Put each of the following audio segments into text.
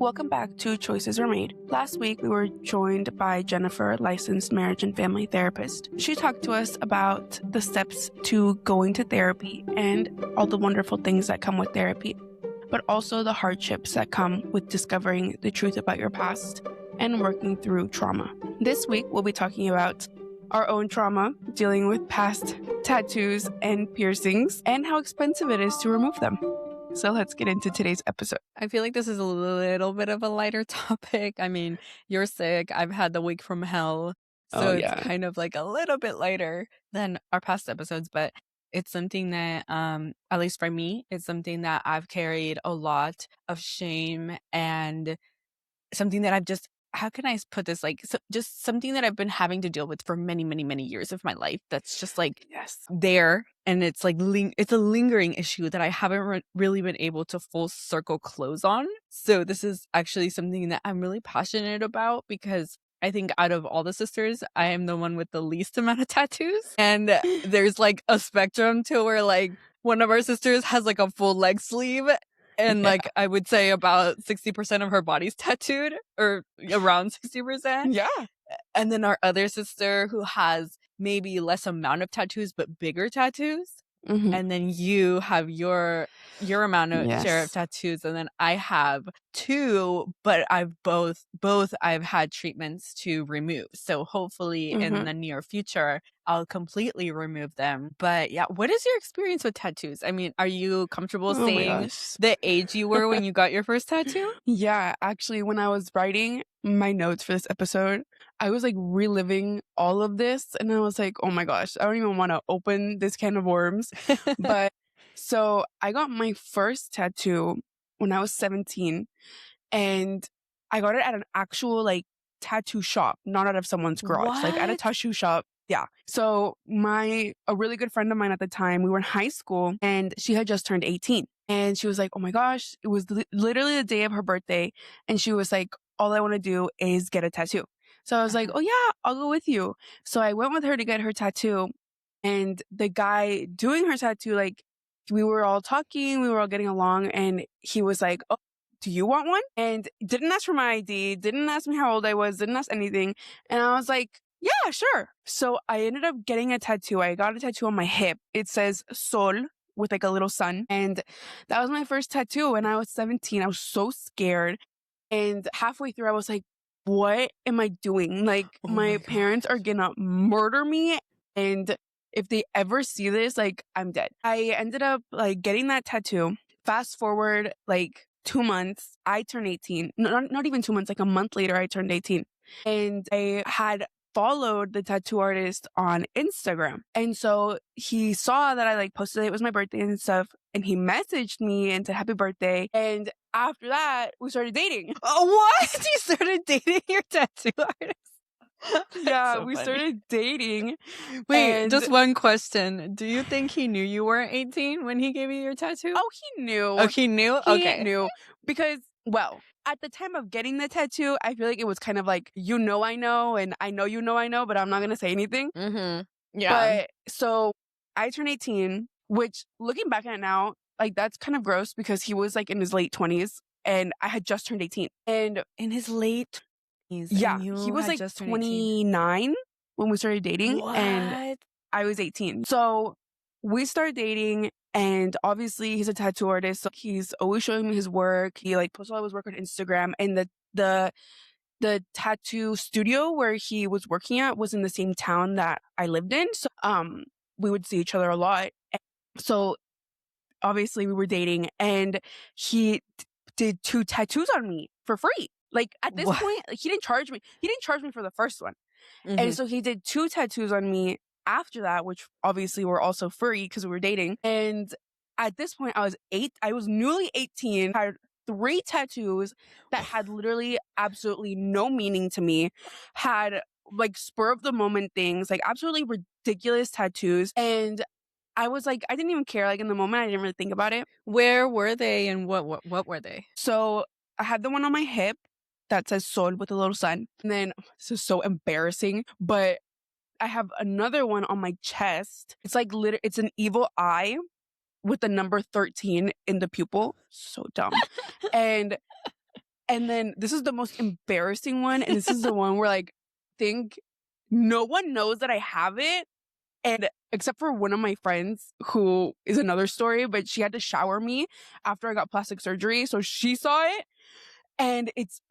Welcome back to Choices Were Made. Last week, we were joined by Jennifer, licensed marriage and family therapist. She talked to us about the steps to going to therapy and all the wonderful things that come with therapy, but also the hardships that come with discovering the truth about your past and working through trauma. This week, we'll be talking about our own trauma, dealing with past tattoos and piercings, and how expensive it is to remove them. So let's get into today's episode. I feel like this is a little bit of a lighter topic. I mean, you're sick. I've had the week from hell. So it's kind of like a little bit lighter than our past episodes, but it's something that, at least for me, it's something that I've carried a lot of shame and something that I've just, how can I put this? Like, just something that I've been having to deal with for many, many, many years of my life. That's just like there. And it's like, it's a lingering issue that I haven't really been able to full circle close on. So this is actually something that I'm really passionate about because I think out of all the sisters, I am the one with the least amount of tattoos. And there's like a spectrum to where like one of our sisters has like a full leg sleeve. And like I would say about 60% of her body's tattooed, or around 60%. Yeah. And then our other sister who has maybe less amount of tattoos but bigger tattoos. Mm-hmm. And then you have your amount of share of tattoos, and then I have 2, but I've both I've had treatments to remove. So hopefully in the near future I'll completely remove them. But yeah, what is your experience with tattoos? I mean, are you comfortable saying the age you were when you got your first tattoo? Yeah, actually, when I was writing my notes for this episode, I was like reliving all of this, and I was like, oh my gosh, I don't even want to open this can of worms. But so I got my first tattoo when I was 17, and I got it at an actual like tattoo shop, not out of someone's garage, like at a tattoo shop. Yeah. So a really good friend of mine at the time, we were in high school, and she had just turned 18. And she was like, oh my gosh, it was literally the day of her birthday. And she was like, all I want to do is get a tattoo. So I was like, oh yeah, I'll go with you. So I went with her to get her tattoo. And the guy doing her tattoo, like, we were all talking, we were all getting along. And he was like, oh, do you want one? And didn't ask for my ID, didn't ask me how old I was, didn't ask anything. And I was like, yeah, sure. So I ended up getting a tattoo. I got a tattoo on my hip. It says Sol with like a little sun. And that was my first tattoo when I was 17. I was so scared. And halfway through, I was like, what am I doing? Like, my parents are gonna murder me. And if they ever see this, like, I'm dead. I ended up like getting that tattoo. Fast forward like 2 months, I turned 18. Not even 2 months, like a month later, I turned 18. And I had followed the tattoo artist on Instagram. And so he saw that I like posted it was my birthday and stuff. And he messaged me and said happy birthday. And after that, we started dating. Oh, what? You started dating your tattoo artist? Yeah, so we started dating. Wait, just one question. Do you think he knew you weren't 18 when he gave you your tattoo? Oh, he knew. Oh, he knew? He knew. Because, well, at the time of getting the tattoo, I feel like it was kind of like, I know, and I know, but I'm not going to say anything. Mm-hmm. Yeah. But so I turned 18, which looking back at it now, like that's kind of gross because he was like in his late 20s and I had just turned 18. And in his late 20s? Yeah, he was like 29 when we started dating. What? And I was 18. So we started dating. And obviously he's a tattoo artist, so he's always showing me his work. He like posts all his work on Instagram, and the tattoo studio where he was working at was in the same town that I lived in. So we would see each other a lot. So obviously we were dating, and he did 2 tattoos on me for free. Like at this point, like, he didn't charge me. He didn't charge me for the first one. Mm-hmm. And so he did 2 tattoos on me after that, which obviously were also free because we were dating. And at this point, I was newly 18, had 3 tattoos that had literally absolutely no meaning to me, had like spur of the moment things, like absolutely ridiculous tattoos. And I was like, I didn't even care. Like in the moment, I didn't really think about it. Where were they and what were they? So I had the one on my hip that says Sol with a little sun. And then, this is so embarrassing, but I have another one on my chest. It's like it's an evil eye with the number 13 in the pupil. So dumb. and And then this is the most embarrassing one. And this is the one where like, think no one knows that I have it. And except for one of my friends who is another story, but she had to shower me after I got plastic surgery. So she saw it and it's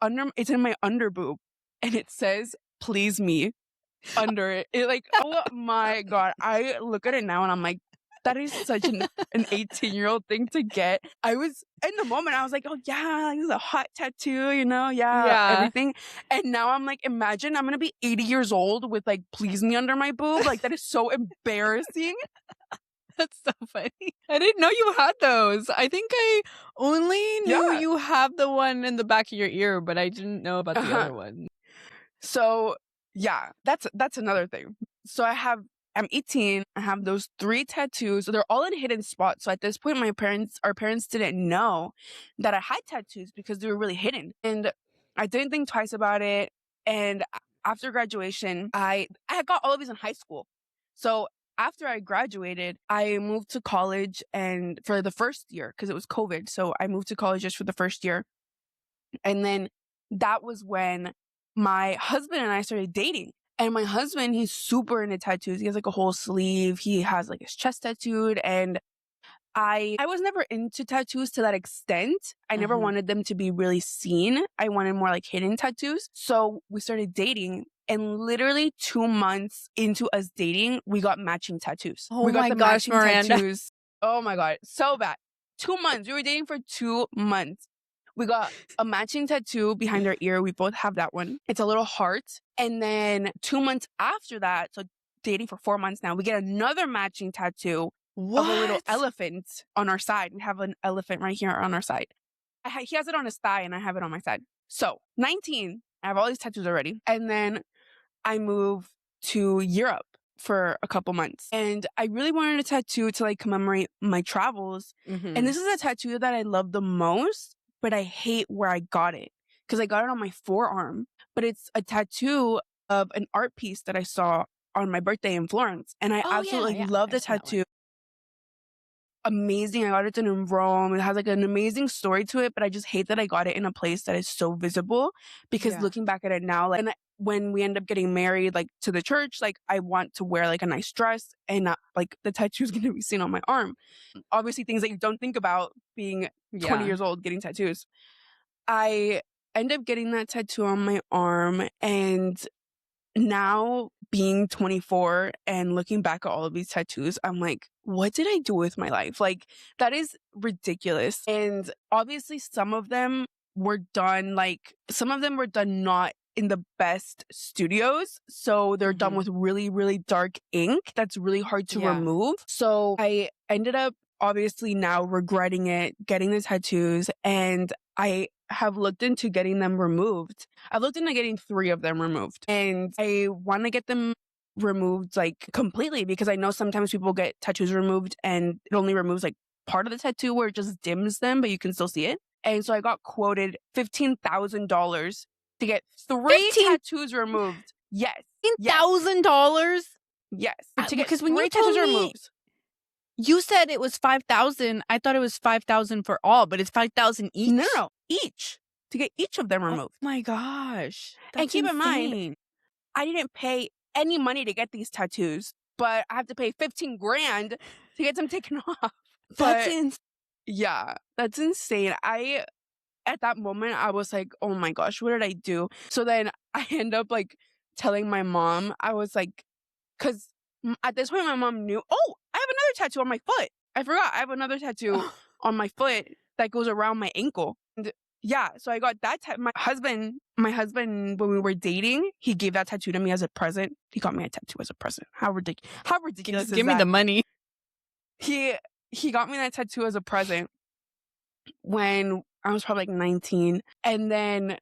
in my under boob and it says, please me under it. It like, oh my God. I look at it now and I'm like, that is such an 18-year-old thing to get. I was in the moment, I was like, oh yeah, this is a hot tattoo, you know? Yeah, everything. And now I'm like, imagine I'm gonna be 80 years old with like please me under my boob. Like that is so embarrassing. That's so funny. I didn't know you had those. I think I only knew you have the one in the back of your ear, but I didn't know about the other one. So yeah, that's another thing. So I'm 18. I have those 3 tattoos. They're all in hidden spots. So at this point, our parents didn't know that I had tattoos because they were really hidden. And I didn't think twice about it. And after graduation, I got all of these in high school. So after I graduated, I moved to college and for the first year, because it was COVID. So I moved to college just for the first year. And then that was when my husband and I started dating. And my husband, he's super into tattoos. He has like a whole sleeve. He has like his chest tattooed. And I was never into tattoos to that extent. I never wanted them to be really seen. I wanted more like hidden tattoos. So we started dating. And literally 2 months into us dating, we got matching tattoos. Oh we got my the gosh, matching Miranda. tattoos. Oh my God, so bad. 2 months. We were dating for 2 months. We got a matching tattoo behind our ear. We both have that one. It's a little heart. And then 2 months after that, so dating for 4 months now, we get another matching tattoo of a little elephant on our side. We have an elephant right here on our side. He has it on his thigh and I have it on my side. So 19, I have all these tattoos already. And then I moved to Europe for a couple months. And I really wanted a tattoo to like commemorate my travels. And this is a tattoo that I love the most, but I hate where I got it because I got it on my forearm. But it's a tattoo of an art piece that I saw on my birthday in Florence. And I absolutely love the tattoo. Amazing. I got it done in Rome. It has like an amazing story to it, but I just hate that I got it in a place that is so visible because looking back at it now, like, and when we end up getting married, like to the church, like I want to wear like a nice dress and not like the tattoo is going to be seen on my arm. Obviously things that you don't think about being 20 years old, getting tattoos. I end up getting that tattoo on my arm and now being 24 and looking back at all of these tattoos, I'm like, what did I do with my life? Like, that is ridiculous. And obviously some of them were done not in the best studios. So they're done with really, really dark ink that's really hard to remove. So I ended up obviously now regretting it, getting the tattoos, and I have looked into getting them removed. I've looked into getting 3 of them removed. And I want to get them removed like completely because I know sometimes people get tattoos removed and it only removes like part of the tattoo where it just dims them, but you can still see it. And so I got quoted $15,000 to get 3 tattoos removed. Yes. $15,000? Yes. To get because 3 when you tattoos told me, removed. You said it was 5,000. I thought it was 5,000 for all, but it's 5,000 each. No, each to get each of them removed. Oh my gosh! And keep in mind, I didn't pay any money to get these tattoos, but I have to pay 15 grand to get them taken off. Yeah, that's insane. At that moment, I was like, oh my gosh, what did I do? So then I end up like telling my mom, I was like, because at this point, my mom knew, oh, I have another tattoo on my foot. I forgot. I have another tattoo on my foot that goes around my ankle. And yeah, so I got that. My husband, when we were dating, he gave that tattoo to me as a present. He got me a tattoo as a present. How ridiculous is that? Give me the money. He got me that tattoo as a present when I was probably like 19. And then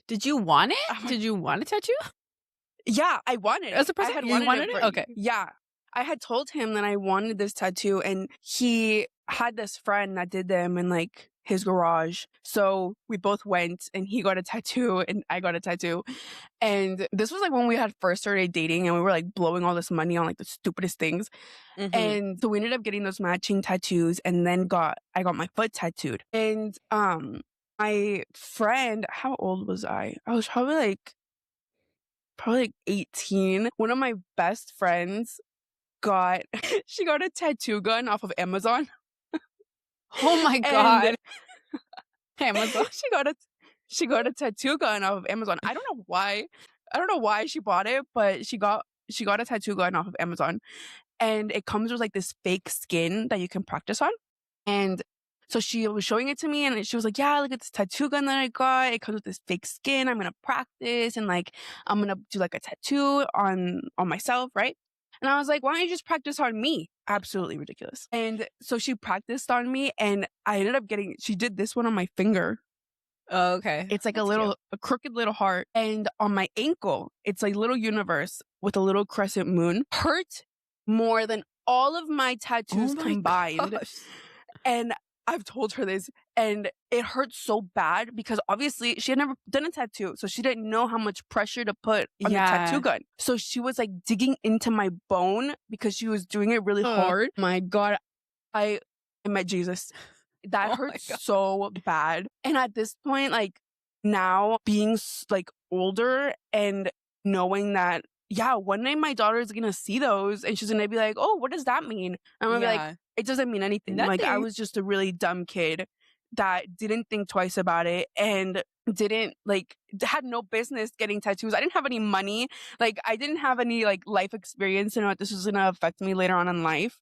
did you want it? Did you want a tattoo? Yeah, I wanted it. As a present? You wanted it? Okay. Yeah. I had told him that I wanted this tattoo and he had this friend that did them in like his garage. So we both went and he got a tattoo and I got a tattoo. And this was like when we had first started dating and we were like blowing all this money on like the stupidest things. And so we ended up getting those matching tattoos and then I got my foot tattooed. And My friend, how old was I? I was probably like 18. One of my best friends got she got a tattoo gun off of Amazon. Oh my And God. Amazon. she got a tattoo gun off of Amazon. I don't know why. I don't know why she bought it, but she got a tattoo gun off of Amazon. And it comes with like this fake skin that you can practice on. And so she was showing it to me and she was like, yeah, look at this tattoo gun that I got. It comes with this fake skin. I'm going to practice and like, I'm going to do like a tattoo on myself. Right. And I was like, why don't you just practice on me? Absolutely ridiculous. And so she practiced on me and I ended up she did this one on my finger. Oh, okay. It's like That's cute. a crooked little heart. And on my ankle, it's a little universe with a little crescent moon. Hurt more than all of my tattoos Oh my combined. gosh. And I've told her this, and it hurts so bad because obviously she had never done a tattoo. So she didn't know how much pressure to put on the tattoo Yeah. gun. So she was like digging into my bone because she was doing it really hard. My God, I met Jesus. That Oh my hurts God. so bad. And at this point, like now being like older and knowing that, yeah, one day my daughter is going to see those and she's going to be like, oh, what does that mean? I'm going to be like, Yeah. it doesn't mean anything. Like I Nothing. was just a really dumb kid that didn't think twice about it and didn't like had no business getting tattoos. I didn't have any money. Like I didn't have any like life experience and what this was going to affect me later on in life.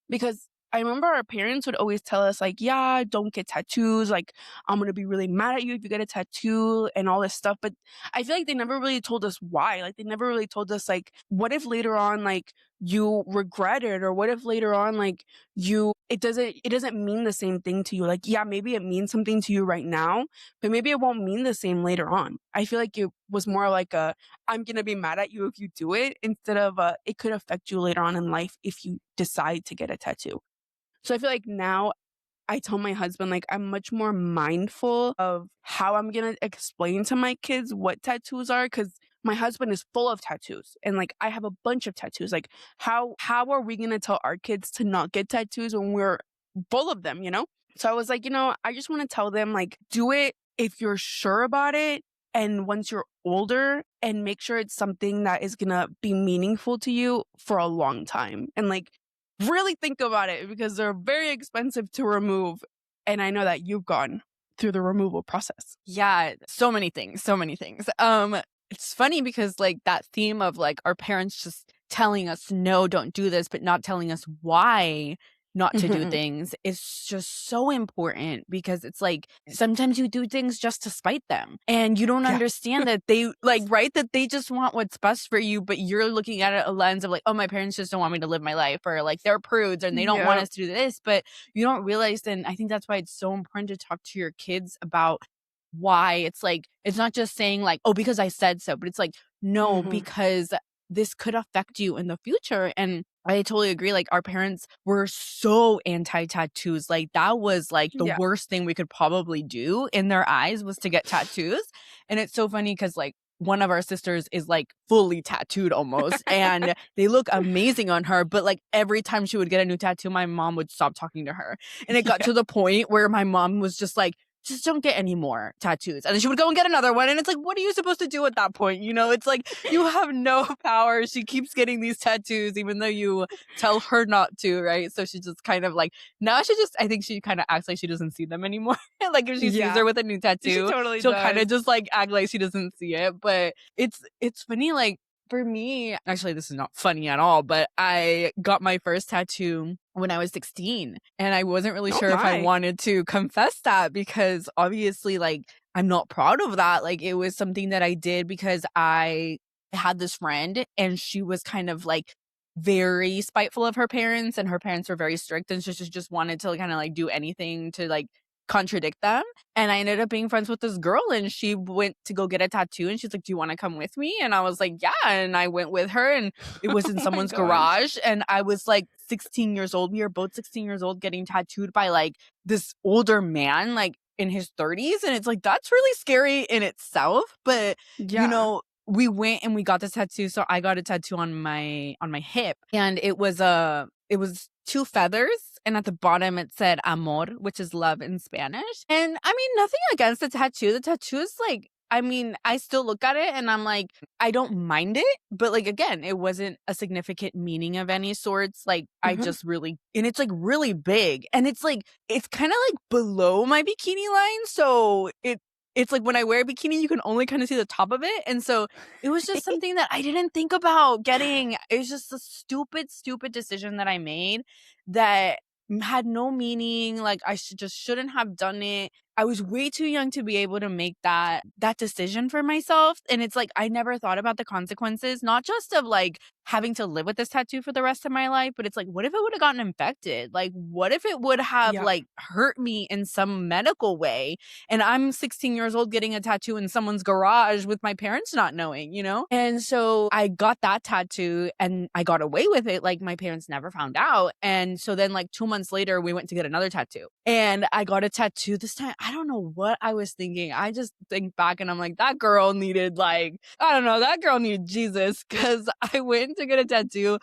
Because I remember our parents would always tell us, like, yeah, don't get tattoos. Like, I'm going to be really mad at you if you get a tattoo and all this stuff. But I feel like they never really told us why. Like, they never really told us, like, what if later on, like, you regret it? Or what if later on, like, it doesn't mean the same thing to you. Like, yeah, maybe it means something to you right now, but maybe it won't mean the same later on. I feel like it was more like I'm going to be mad at you if you do it instead of it could affect you later on in life if you decide to get a tattoo. So I feel like now I tell my husband, like, I'm much more mindful of how I'm going to explain to my kids what tattoos are because my husband is full of tattoos and like I have a bunch of tattoos. Like, how are we going to tell our kids to not get tattoos when we're full of them, you know? So I was like, I just want to tell them, like, do it if you're sure about it. And once you're older, and make sure it's something that is going to be meaningful to you for a long time. And like, really think about it because they're very expensive to remove. And I know that you've gone through the removal process. Yeah, so many things, so many things. It's funny because like that theme of like our parents just telling us no, don't do this, but not telling us why not to do things is just so important because it's like sometimes you do things just to spite them and you don't Yeah. understand that they like right that they just want what's best for you, but you're looking at it a lens of like, oh, my parents just don't want me to live my life, or like they're prudes and they don't want Yeah. us to do this, but you don't realize. And I think that's why it's so important to talk to your kids about why. It's like it's not just saying like, oh, because I said so, but it's like, no, because this could affect you in the future. And I totally agree. Like our parents were so anti-tattoos. Like that was like the Yeah. worst thing we could probably do in their eyes was to get tattoos. And it's so funny because like one of our sisters is like fully tattooed almost and they look amazing on her. But like every time she would get a new tattoo, my mom would stop talking to her. And it got Yeah. to the point where my mom was just like, just don't get any more tattoos. And then she would go and get another one. And it's like, what are you supposed to do at that point? You know, it's like you have no power. She keeps getting these tattoos, even though you tell her not to, right? So she just kind of like, now I think she kind of acts like she doesn't see them anymore. Like if she sees Yeah. her with a new She tattoo, totally she'll kind does. of just like act like she doesn't see it. But it's funny, like, for me, actually, this is not funny at all, but I got my first tattoo when I was 16 and I wasn't really Oh sure if I my. wanted to confess that because obviously, like, I'm not proud of that. Like, it was something that I did because I had this friend and she was kind of like very spiteful of her parents and her parents were very strict and she just wanted to kind of like do anything to like contradict them. And I ended up being friends with this girl and she went to go get a tattoo and she's like, do you want to come with me? And I was like, yeah. And I went with her and it was in Oh my someone's gosh. garage. And I was like 16 years old. We were both 16 years old getting tattooed by like this older man, like in his 30s. And it's like, that's really scary in itself. But, you Yeah. know, we went and we got this tattoo. So I got a tattoo on my hip and it was two feathers and at the bottom it said amor, which is love in Spanish. And I mean, nothing against the tattoo. The tattoo is like, I mean, I still look at it and I'm like, I don't mind it, but like, again, it wasn't a significant meaning of any sorts. Like, I just really, and it's like really big, and it's like, it's kind of like below my bikini line. So it's like when I wear a bikini, you can only kind of see the top of it. And so it was just something that I didn't think about getting. It was just a stupid, stupid decision that I made that had no meaning. Like, I just shouldn't have done it. I was way too young to be able to make that decision for myself. And it's like, I never thought about the consequences, not just of like having to live with this tattoo for the rest of my life, but it's like, what if it would have gotten infected? Like, what if it would have like hurt me in some medical way? And I'm 16 years old getting a tattoo in someone's garage with my parents not knowing, you know? And so I got that tattoo and I got away with it. Like, my parents never found out. And so then like 2 months later, we went to get another tattoo, and I got a tattoo this time. I don't know what I was thinking. I just think back and I'm like, that girl needed like, I don't know, that girl needed Jesus, because I went to get a tattoo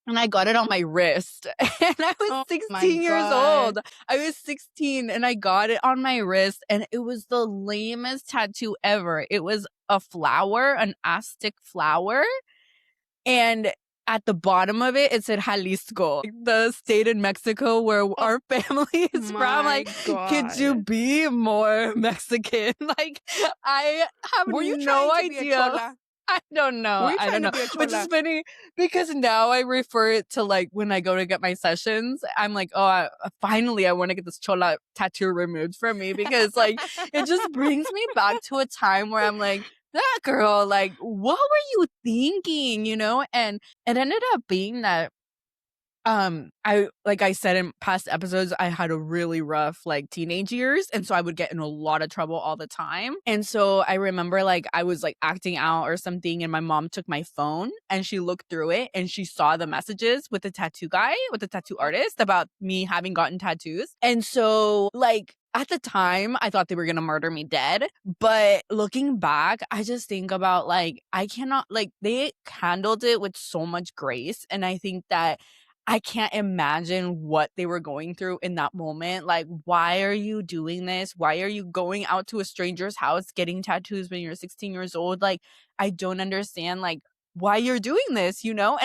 and I got it on my wrist. And I was 16 years old. I was 16 and I got it on my wrist, and it was the lamest tattoo ever. It was a flower, an Aztec flower. And at the bottom of it, it said Jalisco, the state in Mexico where our family is from. Like, could you be more Mexican? Like, I have no idea. I don't know. I don't know. Which is funny because now I refer it to like when I go to get my sessions, I'm like, oh, finally I want to get this chola tattoo removed from me, because like it just brings me back to a time where I'm like, that girl, like, what were you thinking, you know? And it ended up being that I, like I said in past episodes, I had a really rough like teenage years, and so I would get in a lot of trouble all the time. And so I remember like I was like acting out or something, and my mom took my phone and she looked through it and she saw the messages with the tattoo guy, with the tattoo artist, about me having gotten tattoos. And so like at the time, I thought they were gonna murder me dead. But looking back, I just think about like, I cannot, like, they handled it with so much grace. And I think that I can't imagine what they were going through in that moment. Like, why are you doing this? Why are you going out to a stranger's house getting tattoos when you're 16 years old? Like, I don't understand, like, why you're doing this, you know?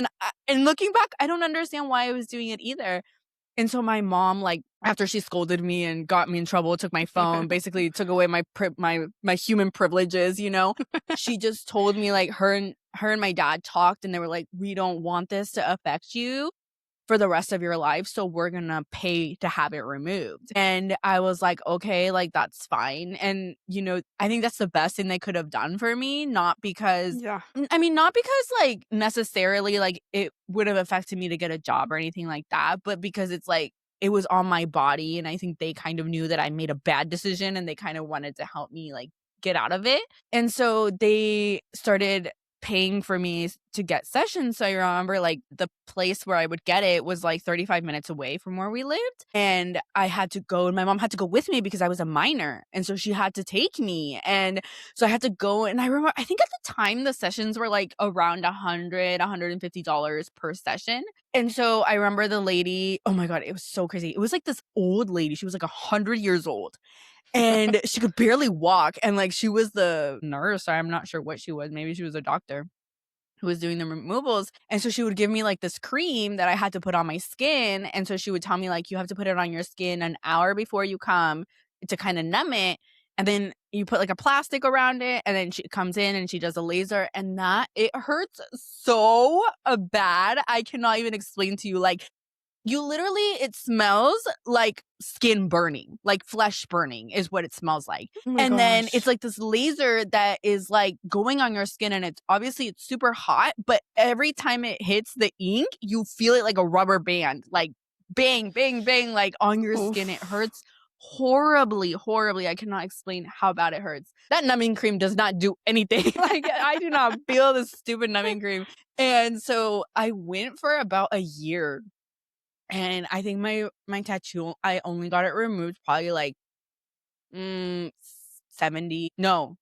And looking back, I don't understand why I was doing it either. And so my mom, like, after she scolded me and got me in trouble, took my phone, basically took away my human privileges, you know? She just told me, like, her and my dad talked, and they were like, we don't want this to affect you for the rest of your life, so we're gonna pay to have it removed. And I was like, okay, like, that's fine. And, you know, I think that's the best thing they could have done for me, not because I mean, not because like necessarily like it would have affected me to get a job or anything like that, but because it's like it was on my body, and I think they kind of knew that I made a bad decision, and they kind of wanted to help me like get out of it. And so they started paying for me to get sessions. So I remember like the place where I would get it was like 35 minutes away from where we lived. And I had to go, and my mom had to go with me because I was a minor. And so she had to take me. And so I had to go. And I remember, I think at the time the sessions were like around $150 per session. And so I remember the lady, oh my God, it was so crazy. It was like this old lady. She was like 100 years old. And she could barely walk. And like, she was the nurse. I'm not sure what she was. Maybe she was a doctor who was doing the removals. And so she would give me like this cream that I had to put on my skin. And so she would tell me like, you have to put it on your skin an hour before you come to kind of numb it. And then you put like a plastic around it, and then she comes in and she does a laser, and that it hurts so bad. I cannot even explain to you. Like, you literally, it smells like skin burning, like flesh burning is what it smells like. And then it's like this laser that is like going on your skin, and it's obviously it's super hot, but every time it hits the ink, you feel it like a rubber band, like bang, bang, bang, like on your skin. It hurts horribly, horribly. I cannot explain how bad it hurts. That numbing cream does not do anything. Like, I do not feel this stupid numbing cream. And so I went for about a year. And I think my tattoo, I only got it removed probably like 70. No.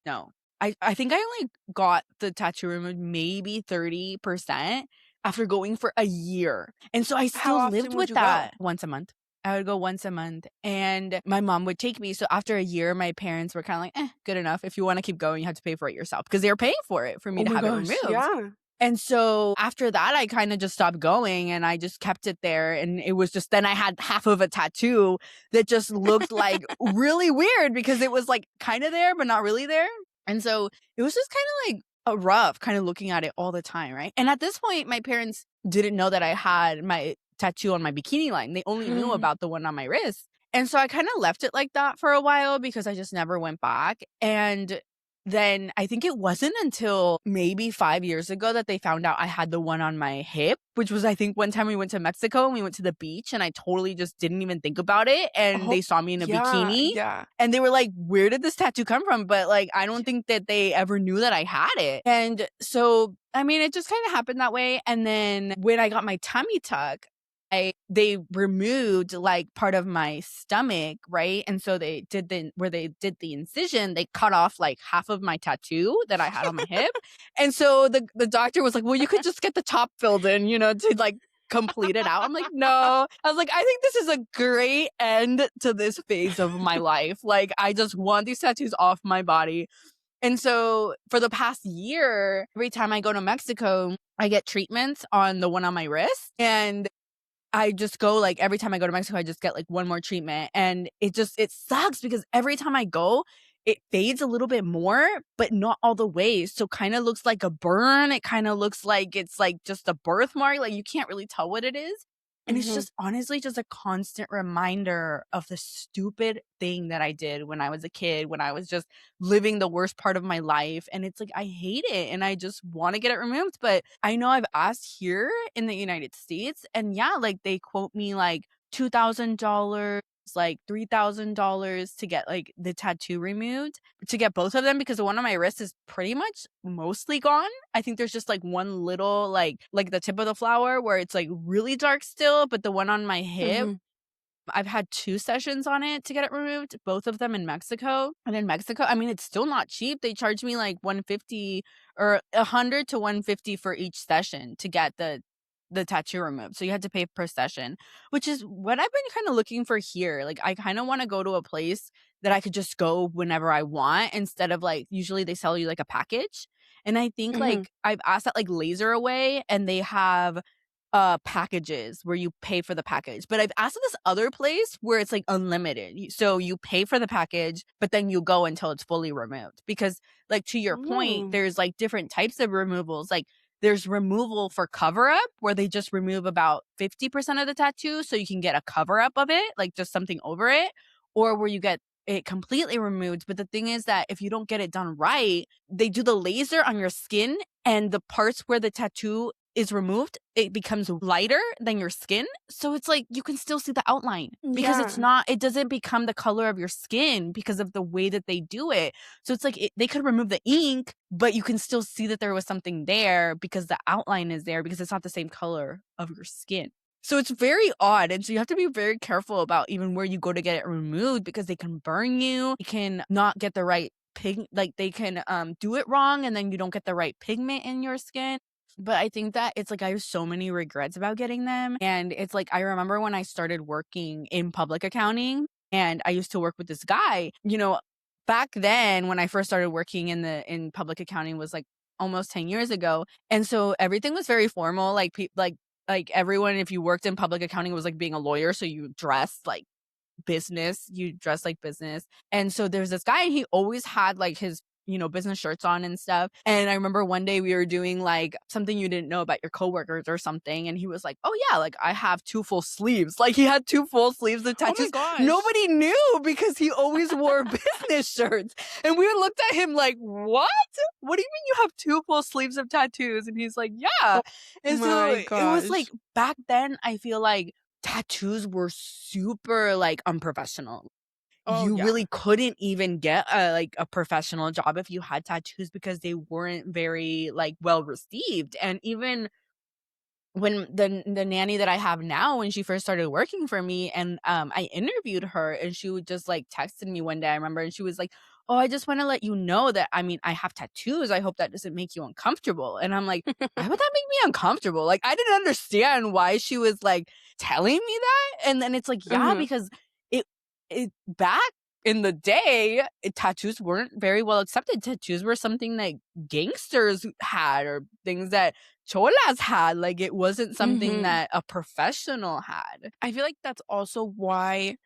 I think I only got the tattoo removed maybe 30%, after going for a year. And so I How still lived often would with you go? that once a month. I would go once a month and my mom would take me. So after a year, my parents were kind of like, good enough. If you want to keep going, you have to pay for it yourself because they were paying for it for me Oh to my have it gosh, removed. yeah. And so after that, I kind of just stopped going and I just kept it there. And it was just then I had half of a tattoo that just looked like really weird because it was like kind of there, but not really there. And so it was just kind of like a rough kind of looking at it all the time. Right. And at this point, my parents didn't know that I had my tattoo on my bikini line. They only knew about the one on my wrist. And so I kind of left it like that for a while because I just never went back. And then I think it wasn't until maybe 5 years ago that they found out I had the one on my hip, which was, I think, one time we went to Mexico and we went to the beach and I totally just didn't even think about it. And Oh, they saw me in a yeah, bikini yeah. and they were like, where did this tattoo come from? But like, I don't think that they ever knew that I had it. And so, I mean, it just kind of happened that way. And then when I got my tummy tuck, they removed like part of my stomach, right? And so they did where they did the incision, they cut off like half of my tattoo that I had on my hip. And so the doctor was like, well, you could just get the top filled in, to like complete it out. I'm like, no. I was like, I think this is a great end to this phase of my life. Like, I just want these tattoos off my body. And so for the past year, every time I go to Mexico, I get treatments on the one on my wrist. And I just go like every time I go to Mexico, I just get like one more treatment. And it sucks because every time I go, it fades a little bit more, but not all the way. So kind of looks like a burn. It kind of looks like it's like just a birthmark. Like you can't really tell what it is. And it's Mhm. just honestly just a constant reminder of the stupid thing that I did when I was a kid, when I was just living the worst part of my life. And it's like, I hate it and I just want to get it removed. But I know I've asked here in the United States, and yeah, like they quote me like $2,000, like $3,000 to get like the tattoo removed, to get both of them, because the one on my wrist is pretty much mostly gone. I think there's just like one little like the tip of the flower where it's like really dark still, but the one on my hip, Mhm. I've had 2 sessions on it to get it removed, both of them in Mexico. And in Mexico, I mean, it's still not cheap. They charge me like 150 or 100 to 150 for each session to get the tattoo removed. So you had to pay per session, which is what I've been kind of looking for here. Like I kind of want to go to a place that I could just go whenever I want instead of like usually they sell you like a package. And I think Mhm. like I've asked that like Laser Away and they have packages where you pay for the package. But I've asked this other place where it's like unlimited. So you pay for the package, but then you go until it's fully removed. Because like to your point, Ooh. there's like different types of removals. Like there's removal for cover up where they just remove about 50% of the tattoo so you can get a cover up of it, like just something over it, or where you get it completely removed. But the thing is that if you don't get it done right, they do the laser on your skin and the parts where the tattoo is removed, it becomes lighter than your skin. So it's like you can still see the outline because Yeah. it doesn't become the color of your skin because of the way that they do it. So it's like they could remove the ink, but you can still see that there was something there because the outline is there because it's not the same color of your skin. So it's very odd. And so you have to be very careful about even where you go to get it removed because they can burn you. You can not get the right like they can do it wrong and then you don't get the right pigment in your skin. But I think that it's like I have so many regrets about getting them. And it's like I remember when I started working in public accounting and I used to work with this guy, back then when I first started working in public accounting was like almost 10 years ago. And so everything was very formal. Like everyone, if you worked in public accounting, was like being a lawyer. So you dressed like business, you dress like business. And so there's this guy and he always had like his business shirts on and stuff. And I remember one day we were doing like something you didn't know about your coworkers or something. And he was like, oh yeah, like I have 2 full sleeves. Like he had 2 full sleeves of Oh my tattoos. gosh. Nobody knew because he always wore business shirts. And we looked at him like, what? What do you mean you have 2 full sleeves of tattoos? And he's like, yeah. Oh And so my it was like gosh. back then, I feel like tattoos were super like unprofessional. Oh, You yeah. really couldn't even get a professional job if you had tattoos because they weren't very like well received. And even when the nanny that I have now, when she first started working for me and I interviewed her and she would just like texted me one day, I remember, and she was like, "Oh, I just wanna let you know that, I mean, I have tattoos. I hope that doesn't make you uncomfortable." And I'm like, "Why would that make me uncomfortable?" Like, I didn't understand why she was, like, telling me that, and then it's like, yeah, Mhm. because it back in the day, tattoos weren't very well accepted. Tattoos were something that gangsters had or things that cholas had, like, it wasn't something Mhm. that a professional had. I feel like that's also why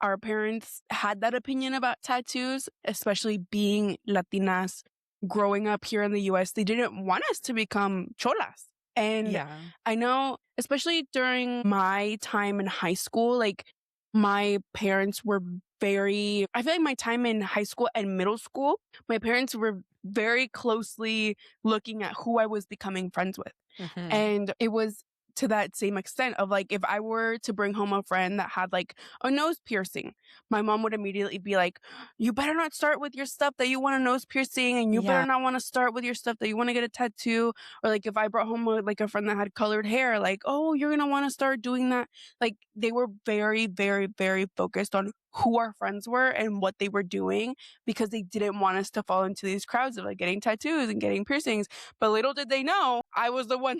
our parents had that opinion about tattoos, especially being Latinas growing up here in the US. They didn't want us to become cholas. And Yeah. I know, especially during my time in high school, like my parents were I feel like my time in high school and middle school, my parents were very closely looking at who I was becoming friends with. Mhm. And it was to that same extent of like if I were to bring home a friend that had like a nose piercing, my mom would immediately be like, "You better not start with your stuff that you want a nose piercing, and you better Yeah. not want to start with your stuff that you want to get a tattoo." Or like if I brought home like a friend that had colored hair, like, "Oh, you're gonna want to start doing that." Like they were very, very, very focused on who our friends were and what they were doing because they didn't want us to fall into these crowds of like getting tattoos and getting piercings. But little did they know I was the one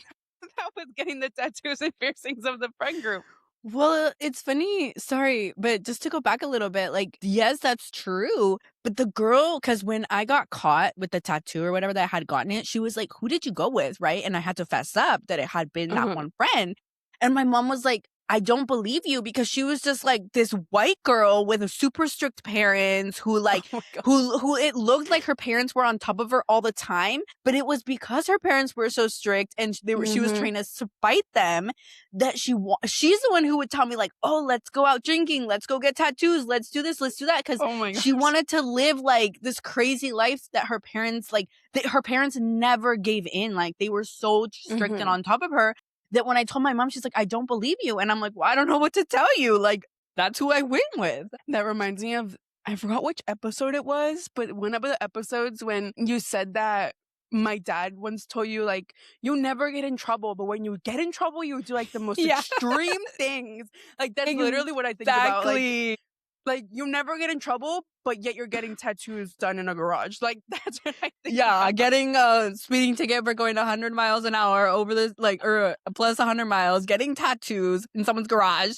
that was getting the tattoos and piercings of the friend group. Well, it's funny, sorry, but just to go back a little bit, like, yes, that's true, but the girl, because when I got caught with the tattoo or whatever that I had gotten it, she was like, "Who did you go with?" Right? And I had to fess up that it had been that Uh-huh. one friend, and my mom was like, "I don't believe you," because she was just like this white girl with a super strict parents who, Oh like, my god. who it looked like her parents were on top of her all the time, but it was because her parents were so strict and she was Mhm. trying to spite them that she's the one who would tell me like, "Oh, let's go out drinking, let's go get tattoos, let's do this, let's do that," because Oh my she gosh. wanted to live like this crazy life that her parents like that her parents never gave in. Like they were so strict and Mhm. on top of her that when I told my mom, she's like, "I don't believe you," and I'm like, "Well, I don't know what to tell you. Like that's who I went with." That reminds me of I forgot which episode it was, but one of the episodes when you said that my dad once told you like you never get in trouble, but when you get in trouble, you do like the most Yeah, extreme things. Like that's literally what I think about. exactly. Like you never get in trouble, but yet you're getting tattoos done in a garage. Like that's what I think Yeah, about. getting a speeding ticket for going 100 miles an hour over this like or plus 100 miles, getting tattoos in someone's garage.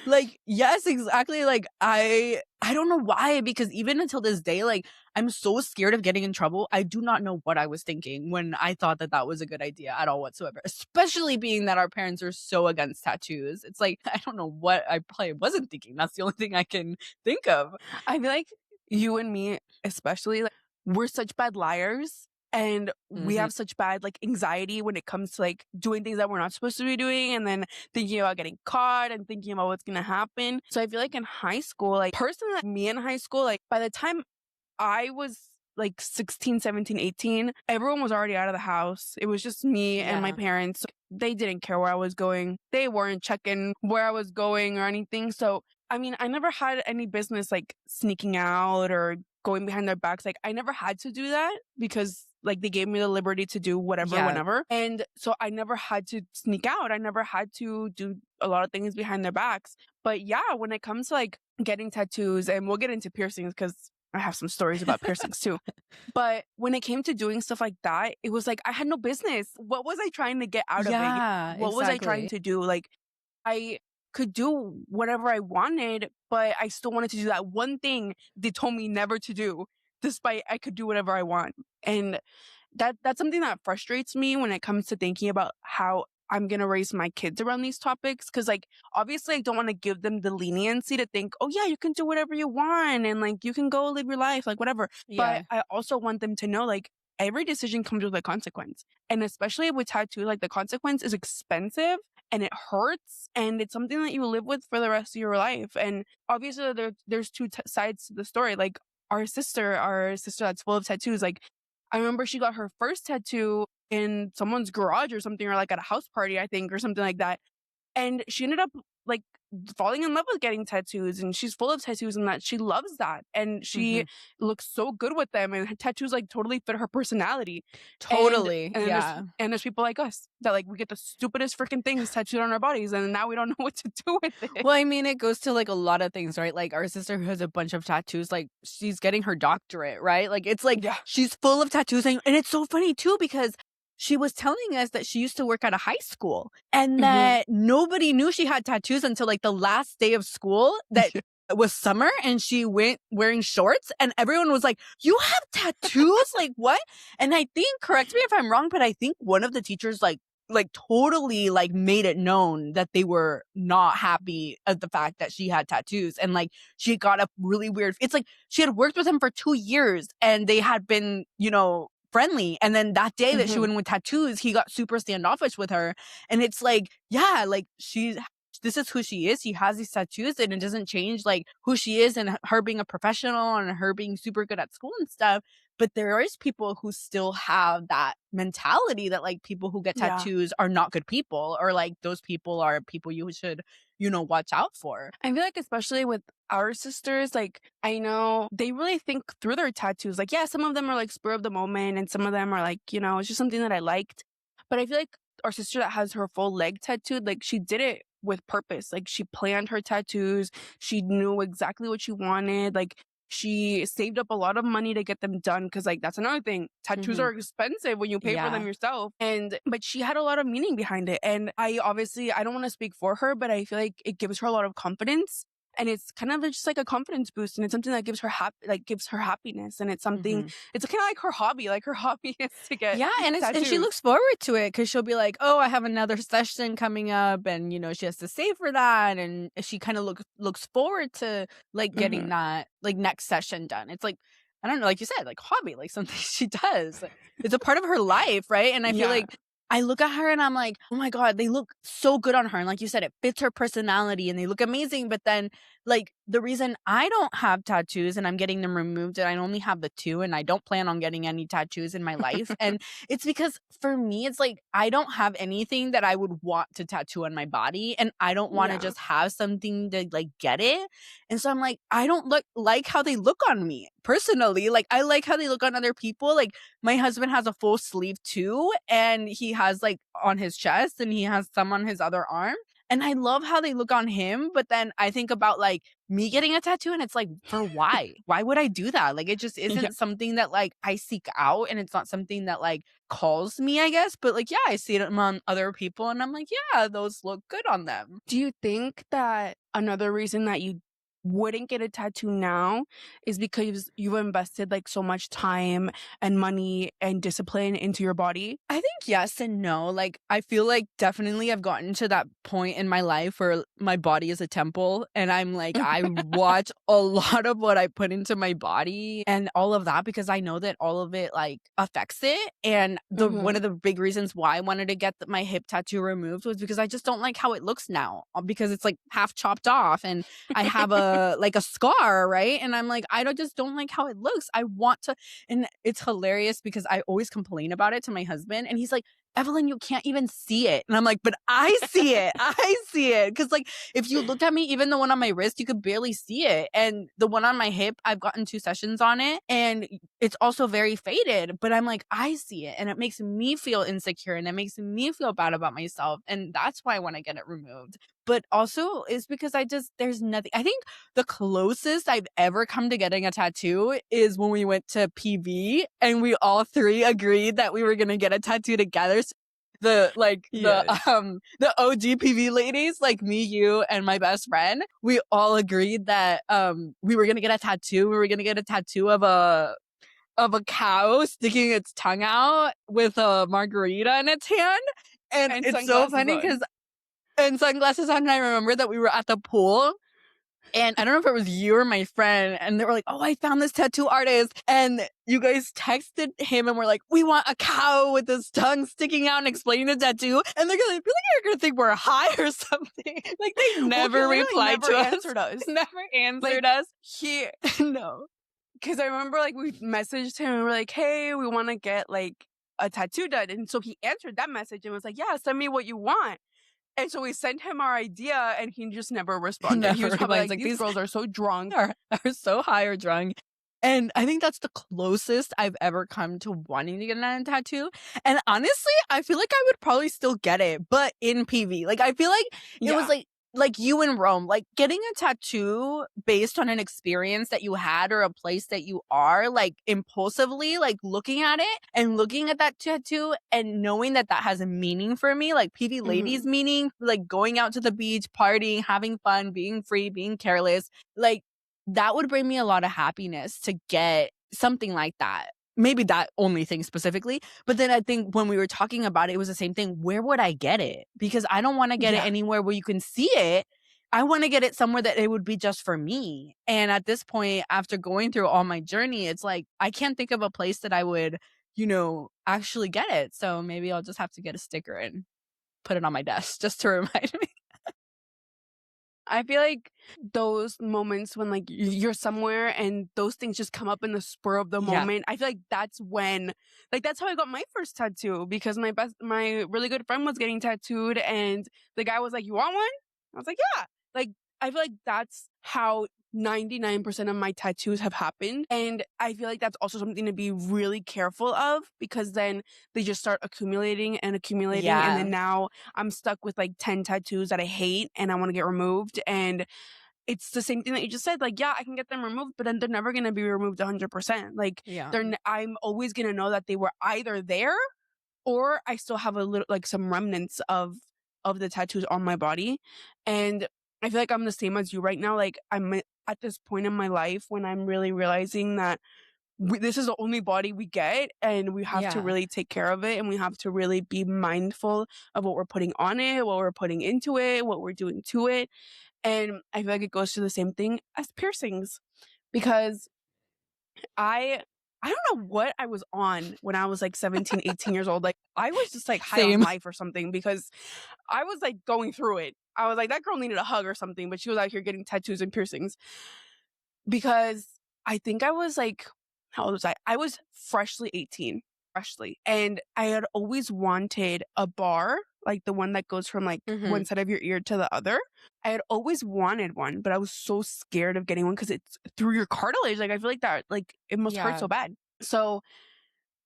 Like, yes, exactly. Like I don't know why because even until this day like I'm so scared of getting in trouble. I do not know what I was thinking when I thought that that was a good idea at all whatsoever. Especially being that our parents are so against tattoos. It's like I don't know what I probably wasn't thinking. That's the only thing I can think of. I feel like you and me, especially, like, we're such bad liars and we Mhm. have such bad like anxiety when it comes to like doing things that we're not supposed to be doing and then thinking about getting caught and thinking about what's gonna happen. So I feel like in high school, like personally, like, me in high school, like by the time I was like 16, 17, 18. Everyone was already out of the house. It was just me and my Yeah. parents. They didn't care where I was going. They weren't checking where I was going or anything. So, I mean, I never had any business like sneaking out or going behind their backs. Like, I never had to do that because like they gave me the liberty to do whatever Yeah. whenever. And so I never had to sneak out. I never had to do a lot of things behind their backs. But yeah, when it comes to like getting tattoos, and we'll get into piercings because I have some stories about piercings too. But when it came to doing stuff like that, it was like I had no business. What was I trying to get out of it? Yeah, What was I trying exactly. to do? Like I could do whatever I wanted, but I still wanted to do that one thing they told me never to do, despite I could do whatever I want. And that's something that frustrates me when it comes to thinking about how I'm gonna raise my kids around these topics. Cause like obviously I don't want to give them the leniency to think, oh yeah, you can do whatever you want and like you can go live your life, like whatever. But Yeah. I also want them to know like every decision comes with a consequence. And especially with tattoo, like the consequence is expensive and it hurts and it's something that you live with for the rest of your life. And obviously there's two sides to the story. Like our sister that's full of tattoos, like I remember she got her first tattoo in someone's garage or something, or like at a house party, I think, or something like that. And she ended up like falling in love with getting tattoos, and she's full of tattoos, and that she loves that, and she Mhm. looks so good with them, and her tattoos like totally fit her personality. And Totally, and then yeah. there's people like us that like we get the stupidest freaking things tattooed on our bodies, and now we don't know what to do with it. Well, I mean, it goes to, like, a lot of things, right? Like, our sister who has a bunch of tattoos, like, she's getting her doctorate, right? Like, it's like Yeah. she's full of tattoos, and it's so funny too because she was telling us that she used to work at a high school and Mhm. that nobody knew she had tattoos until, like, the last day of school that it was summer, and she went wearing shorts, and everyone was like, "You have tattoos? Like, what?" And I think, correct me if I'm wrong, but I think one of the teachers, like totally like made it known that they were not happy at the fact that she had tattoos, and like she got a really weird, it's like she had worked with him for 2 years and they had been, friendly, and then that day that she Mhm. went with tattoos, he got super standoffish with her. And it's like, yeah, like this is who she is. She has these tattoos and it doesn't change like who she is and her being a professional and her being super good at school and stuff. But there is people who still have that mentality that like people who get Yeah. tattoos are not good people, or like those people are people you should, watch out for. I feel like especially with our sisters, like I know they really think through their tattoos. Like, yeah, some of them are like spur of the moment, and some of them are like, it's just something that I liked. But I feel like our sister that has her full leg tattooed, like she did it with purpose. Like she planned her tattoos. She knew exactly what she wanted. Like she saved up a lot of money to get them done because like that's another thing. Tattoos Mhm. are expensive when you pay for them Yeah. yourself. And but she had a lot of meaning behind it. And I don't want to speak for her, but I feel like it gives her a lot of confidence. And it's kind of just like a confidence boost, and it's something that gives her happiness, and it's something. Mhm. It's kind of like her hobby. Like her hobby is to get Yeah, and she tattoos. looks forward to it because she'll be like, "Oh, I have another session coming up," and she has to save for that, and she kind of looks forward to like Hmm. getting that like next session done. It's like, I don't know, like you said, like hobby, like something she does. It's a part of her life, right? And I feel Yeah, like I look at her and I'm like, oh my god, they look so good on her, and like you said, it fits her personality, and they look amazing. But then, like the reason I don't have tattoos and I'm getting them removed, and I only have the two, and I don't plan on getting any tattoos in my life, and it's because for me, it's like I don't have anything that I would want to tattoo on my body, and I don't want to yeah, just have something to like get it. And so I'm like, I don't look like how they look on me personally. Like I like how they look on other people. Like my husband has a full sleeve too, and he has like on his chest, and he has some on his other arm. And I love how they look on him, but then I think about like me getting a tattoo and it's like, for why? Why would I do that? Like it just yeah. isn't something that like I seek out, and it's not something that like calls me, I guess. But like, yeah, I see it on other people and I'm like, yeah, those look good on them. Do you think that another reason that you wouldn't get a tattoo now is because you've invested like so much time and money and discipline into your body? I think yes and no. Like, I feel like definitely I've gotten to that point in my life where my body is a temple, and I'm like, I watch a lot of what I put into my body and all of that because I know that all of it like affects it. And the one Hmm. of the big reasons why I wanted to get my hip tattoo removed was because I just don't like how it looks now, because it's like half chopped off, and I have a like a scar, right? And I'm like, just don't like how it looks. I want to, and it's hilarious because I always complain about it to my husband, and he's like, Evelyn, you can't even see it. And I'm like, but I see it. I see it. Cause like, if you looked at me, even the one on my wrist, you could barely see it. And the one on my hip, I've gotten 2 sessions on it, and it's also very faded. But I'm like, I see it. And it makes me feel insecure, and it makes me feel bad about myself. And that's why I want to get it removed. But also is because there's nothing. I think the closest I've ever come to getting a tattoo is when we went to PV and we all three agreed that we were going to get a tattoo together. So Yes. the OG PV ladies, like me, you, and my best friend, we all agreed that we were going to get a tattoo. We were going to get a tattoo of a cow sticking its tongue out with a margarita in its hand. And And it's so sunglasses funny because on. and sunglasses on. And I remember that we were at the pool, and I don't know if it was you or my friend, and they were like, "Oh, I found this tattoo artist." And you guys texted him and were like, "We want a cow with his tongue sticking out and explaining the tattoo." And they're gonna, I feel like you're gonna think we're high or something. Like they Well, he never literally replied never to us. answered us. Never Like answered us. he, No. because I remember like we messaged him and we're like, "Hey, we want to get like a tattoo done," and so he answered that message and was like, "Yeah, send me what you want." And so we sent him our idea and he just never responded. He Never was probably replies. like, these girls are so drunk. are so high or drunk. And I think that's the closest I've ever come to wanting to get a tattoo. And honestly, I feel like I would probably still get it, but in PV. Like, I feel like it was like you in Rome, like getting a tattoo based on an experience that you had or a place that you are, like impulsively, like looking at it and looking at that tattoo and knowing that that has a meaning for me, like PV ladies meaning, like going out to the beach, partying, having fun, being free, being careless, like that would bring me a lot of happiness to get something like that. Maybe that only thing specifically. But then I think when we were talking about it, it was the same thing. Where would I get it? Because I don't want to get it anywhere where you can see it. I want to get it somewhere that it would be just for me. And at this point, after going through all my journey, it's like, I can't think of a place that I would, actually get it. So maybe I'll just have to get a sticker and put it on my desk just to remind me. I feel like those moments when like you're somewhere and those things just come up in the spur of the moment. I feel like that's when, like, that's how I got my first tattoo, because my really good friend was getting tattooed and the guy was like, you want one? I was like, yeah. Like, I feel like that's how 99% of my tattoos have happened. And I feel like that's also something to be really careful of, because then they just start accumulating and accumulating. And then now I'm stuck with like 10 tattoos that I hate and I want to get removed. And it's the same thing that you just said. Like, yeah, I can get them removed, but then they're never going to be removed 100%. Like, I'm always going to know that they were either there or I still have a little, like, some remnants of the tattoos on my body. And I feel like I'm the same as you right now. Like, I'm at this point in my life when I'm really realizing that this is the only body we get, and we have to really take care of it, and we have to really be mindful of what we're putting on it, what we're putting into it, what we're doing to it. And I feel like it goes to the same thing as piercings, because I don't know what I was on when I was like 17, 18 years old. Like, I was just like high on life or something, because I was like going through it. I was like, that girl needed a hug or something, but she was out here getting tattoos and piercings. Because I think I was like, how old was I? I was freshly 18. And I had always wanted a bar, like the one that goes from like one side of your ear to the other. I had always wanted one, but I was so scared of getting one because it's through your cartilage. Like, I feel like that, like, it must hurt so bad. So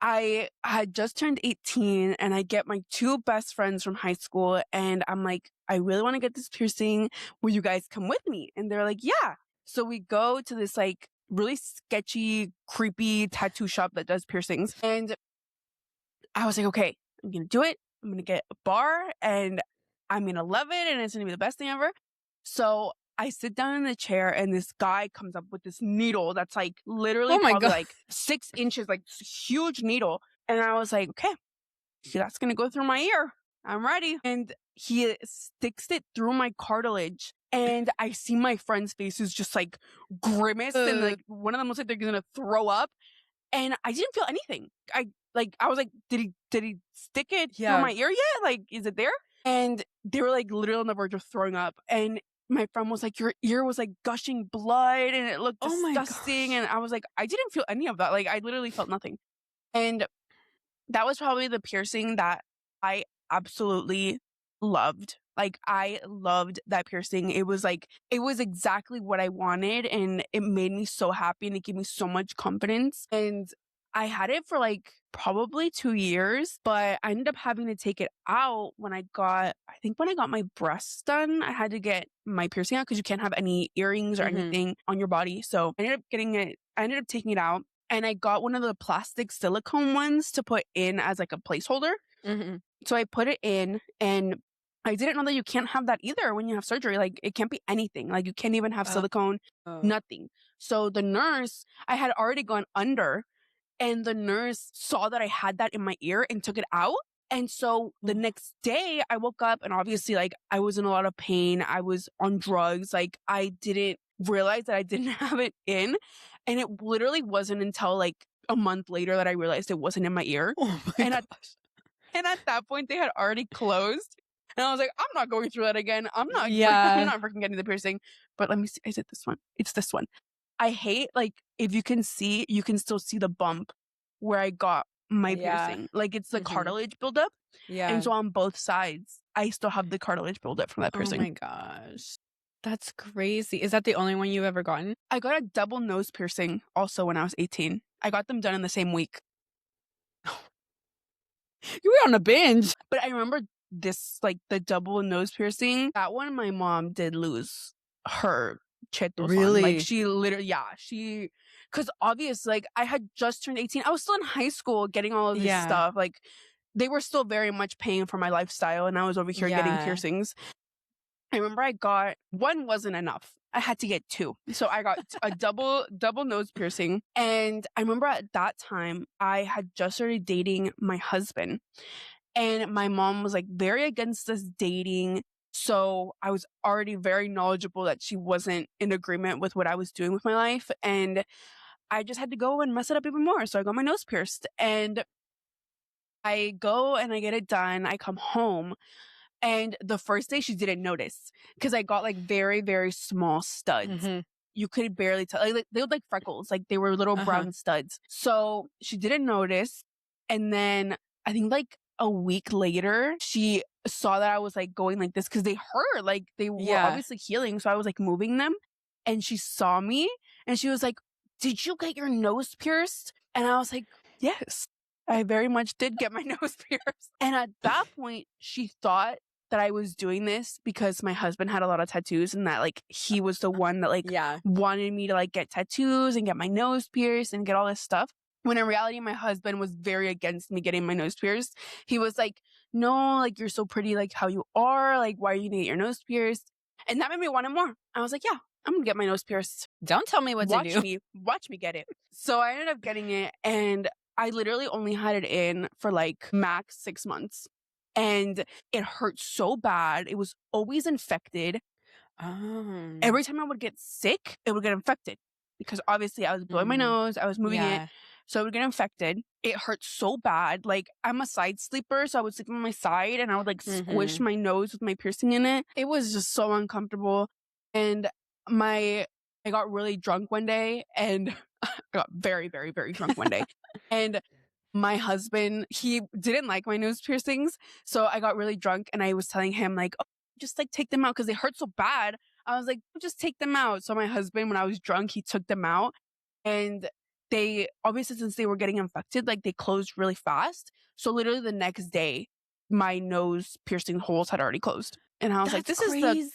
I had just turned 18 and I get my two best friends from high school and I'm like, I really want to get this piercing. Will you guys come with me? And they're like, yeah. So we go to this like really sketchy, creepy tattoo shop that does piercings. And I was like, okay, I'm going to do it. I'm going to get a bar and I'm going to love it. And it's going to be the best thing ever. So I sit down in the chair and this guy comes up with this needle that's like literally probably like 6 inches, like huge needle. And I was like, okay, that's going to go through my ear. I'm ready. And he sticks it through my cartilage. And I see my friends' faces just like grimace. And like one of them looks like they're going to throw up. And I didn't feel anything. I was like, did he stick it through my ear yet? Like, is it there? And they were like literally on the verge of throwing up. And my friend was like, your ear was like gushing blood and it looked disgusting. And I was like, I didn't feel any of that. Like, I literally felt nothing. And that was probably the piercing that I absolutely loved. Like, I loved that piercing. It was exactly what I wanted and it made me so happy and it gave me so much confidence. And I had it for like probably 2 years, but I ended up having to take it out when I got my breasts done. I had to get my piercing out because you can't have any earrings or anything on your body. So I ended up taking it out. And I got one of the plastic silicone ones to put in as like a placeholder. So I put it in and I didn't know that you can't have that either when you have surgery. Like, it can't be anything. Like, you can't even have silicone, nothing. So the nurse, I had already gone under and the nurse saw that I had that in my ear and took it out. And so the next day I woke up and obviously like I was in a lot of pain. I was on drugs. Like, I didn't realize that I didn't have it in. And it literally wasn't until like a month later that I realized it wasn't in my ear. Oh my gosh. And at that point they had already closed. And I was like, I'm not going through that again. I'm not freaking getting the piercing. But let me see. Is it this one? It's this one. I hate, like, if you can still see the bump where I got my Yeah. piercing. Like, it's the Mhm. cartilage buildup. And Yeah. so on both sides, I still have the cartilage buildup from that Oh piercing. my gosh. That's crazy. Is that the only one you've ever gotten? I got a double nose piercing also when I was 18. I got them done in the same week. You were on a binge. But I remember this, like, the double nose piercing, that one my mom did lose her chetos on. Like, Really? she literally, yeah, because obviously, like, I had just turned 18. I was still in high school getting all of this Yeah. stuff. Like, they were still very much paying for my lifestyle, and I was over here getting Yeah. piercings. I remember I got one wasn't enough. I had to get two. So I got a double nose piercing. And I remember at that time I had just started dating my husband. And my mom was like very against us dating. So I was already very knowledgeable that she wasn't in agreement with what I was doing with my life. And I just had to go and mess it up even more. So I got my nose pierced. And I go and I get it done. I come home. And the first day she didn't notice because I got like very, very small studs. Mhm. You could barely tell. Like, they looked like freckles, like they were little Uh-huh. brown studs. So she didn't notice. And then I think like a week later, she saw that I was like going like this because they hurt. Like they were Yeah. obviously healing. So I was like moving them. And she saw me and she was like, "Did you get your nose pierced?" And I was like, "Yes, I very much did get my nose pierced." And at that point, she thought that I was doing this because my husband had a lot of tattoos and that like he was the one that like Yeah. wanted me to like get tattoos and get my nose pierced and get all this stuff. When in reality, my husband was very against me getting my nose pierced. He was like, "No, like you're so pretty, like how you are. Like, why are you gonna get your nose pierced?" And that made me want it more. I was like, "Yeah, I'm gonna get my nose pierced. Don't tell me what to do. Watch me get it." So I ended up getting it, and I literally only had it in for like max 6 months. And it hurt so bad. It was always infected. Oh. Every time I would get sick, it would get infected because obviously I was blowing my nose, I was moving it, Yeah. so it would get infected. It hurt so bad. Like, I'm a side sleeper, so I would sleep on my side and I would like squish Mhm. my nose with my piercing in it. It was just so uncomfortable. And I got really drunk one day and I got very, very, very drunk one day. And my husband, he didn't like my nose piercings. So I got really drunk and I was telling him, like, "Oh, just like take them out because they hurt so bad." I was like, "Just take them out." So my husband, when I was drunk, he took them out. And they, obviously, since they were getting infected, like they closed really fast. So literally the next day, my nose piercing holes had already closed. And I was like, That's crazy.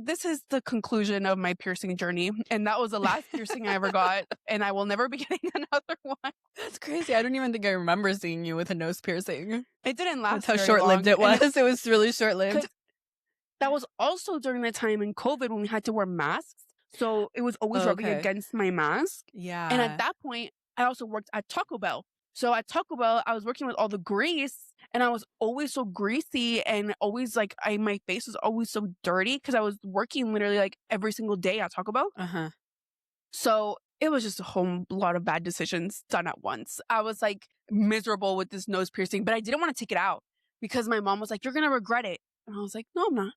this is the conclusion of my piercing journey. And that was the last piercing I ever got. And I will never be getting another one. That's crazy. I don't even think I remember seeing you with a nose piercing. It didn't That's last how very short-lived long. it And was. It was really short-lived. because that was also during the time in COVID when we had to wear masks. So it was always rubbing Okay. against my mask. And at Yeah. that point, I also worked at Taco Bell. So at Taco Bell, I was working with all the grease and I was always so greasy and always like my face was always so dirty because I was working literally like every single day at Taco Bell. Uh-huh. So it was just a whole lot of bad decisions done at once. I was like miserable with this nose piercing, but I didn't want to take it out because my mom was like, "You're going to regret it." And I was like, "No, I'm not."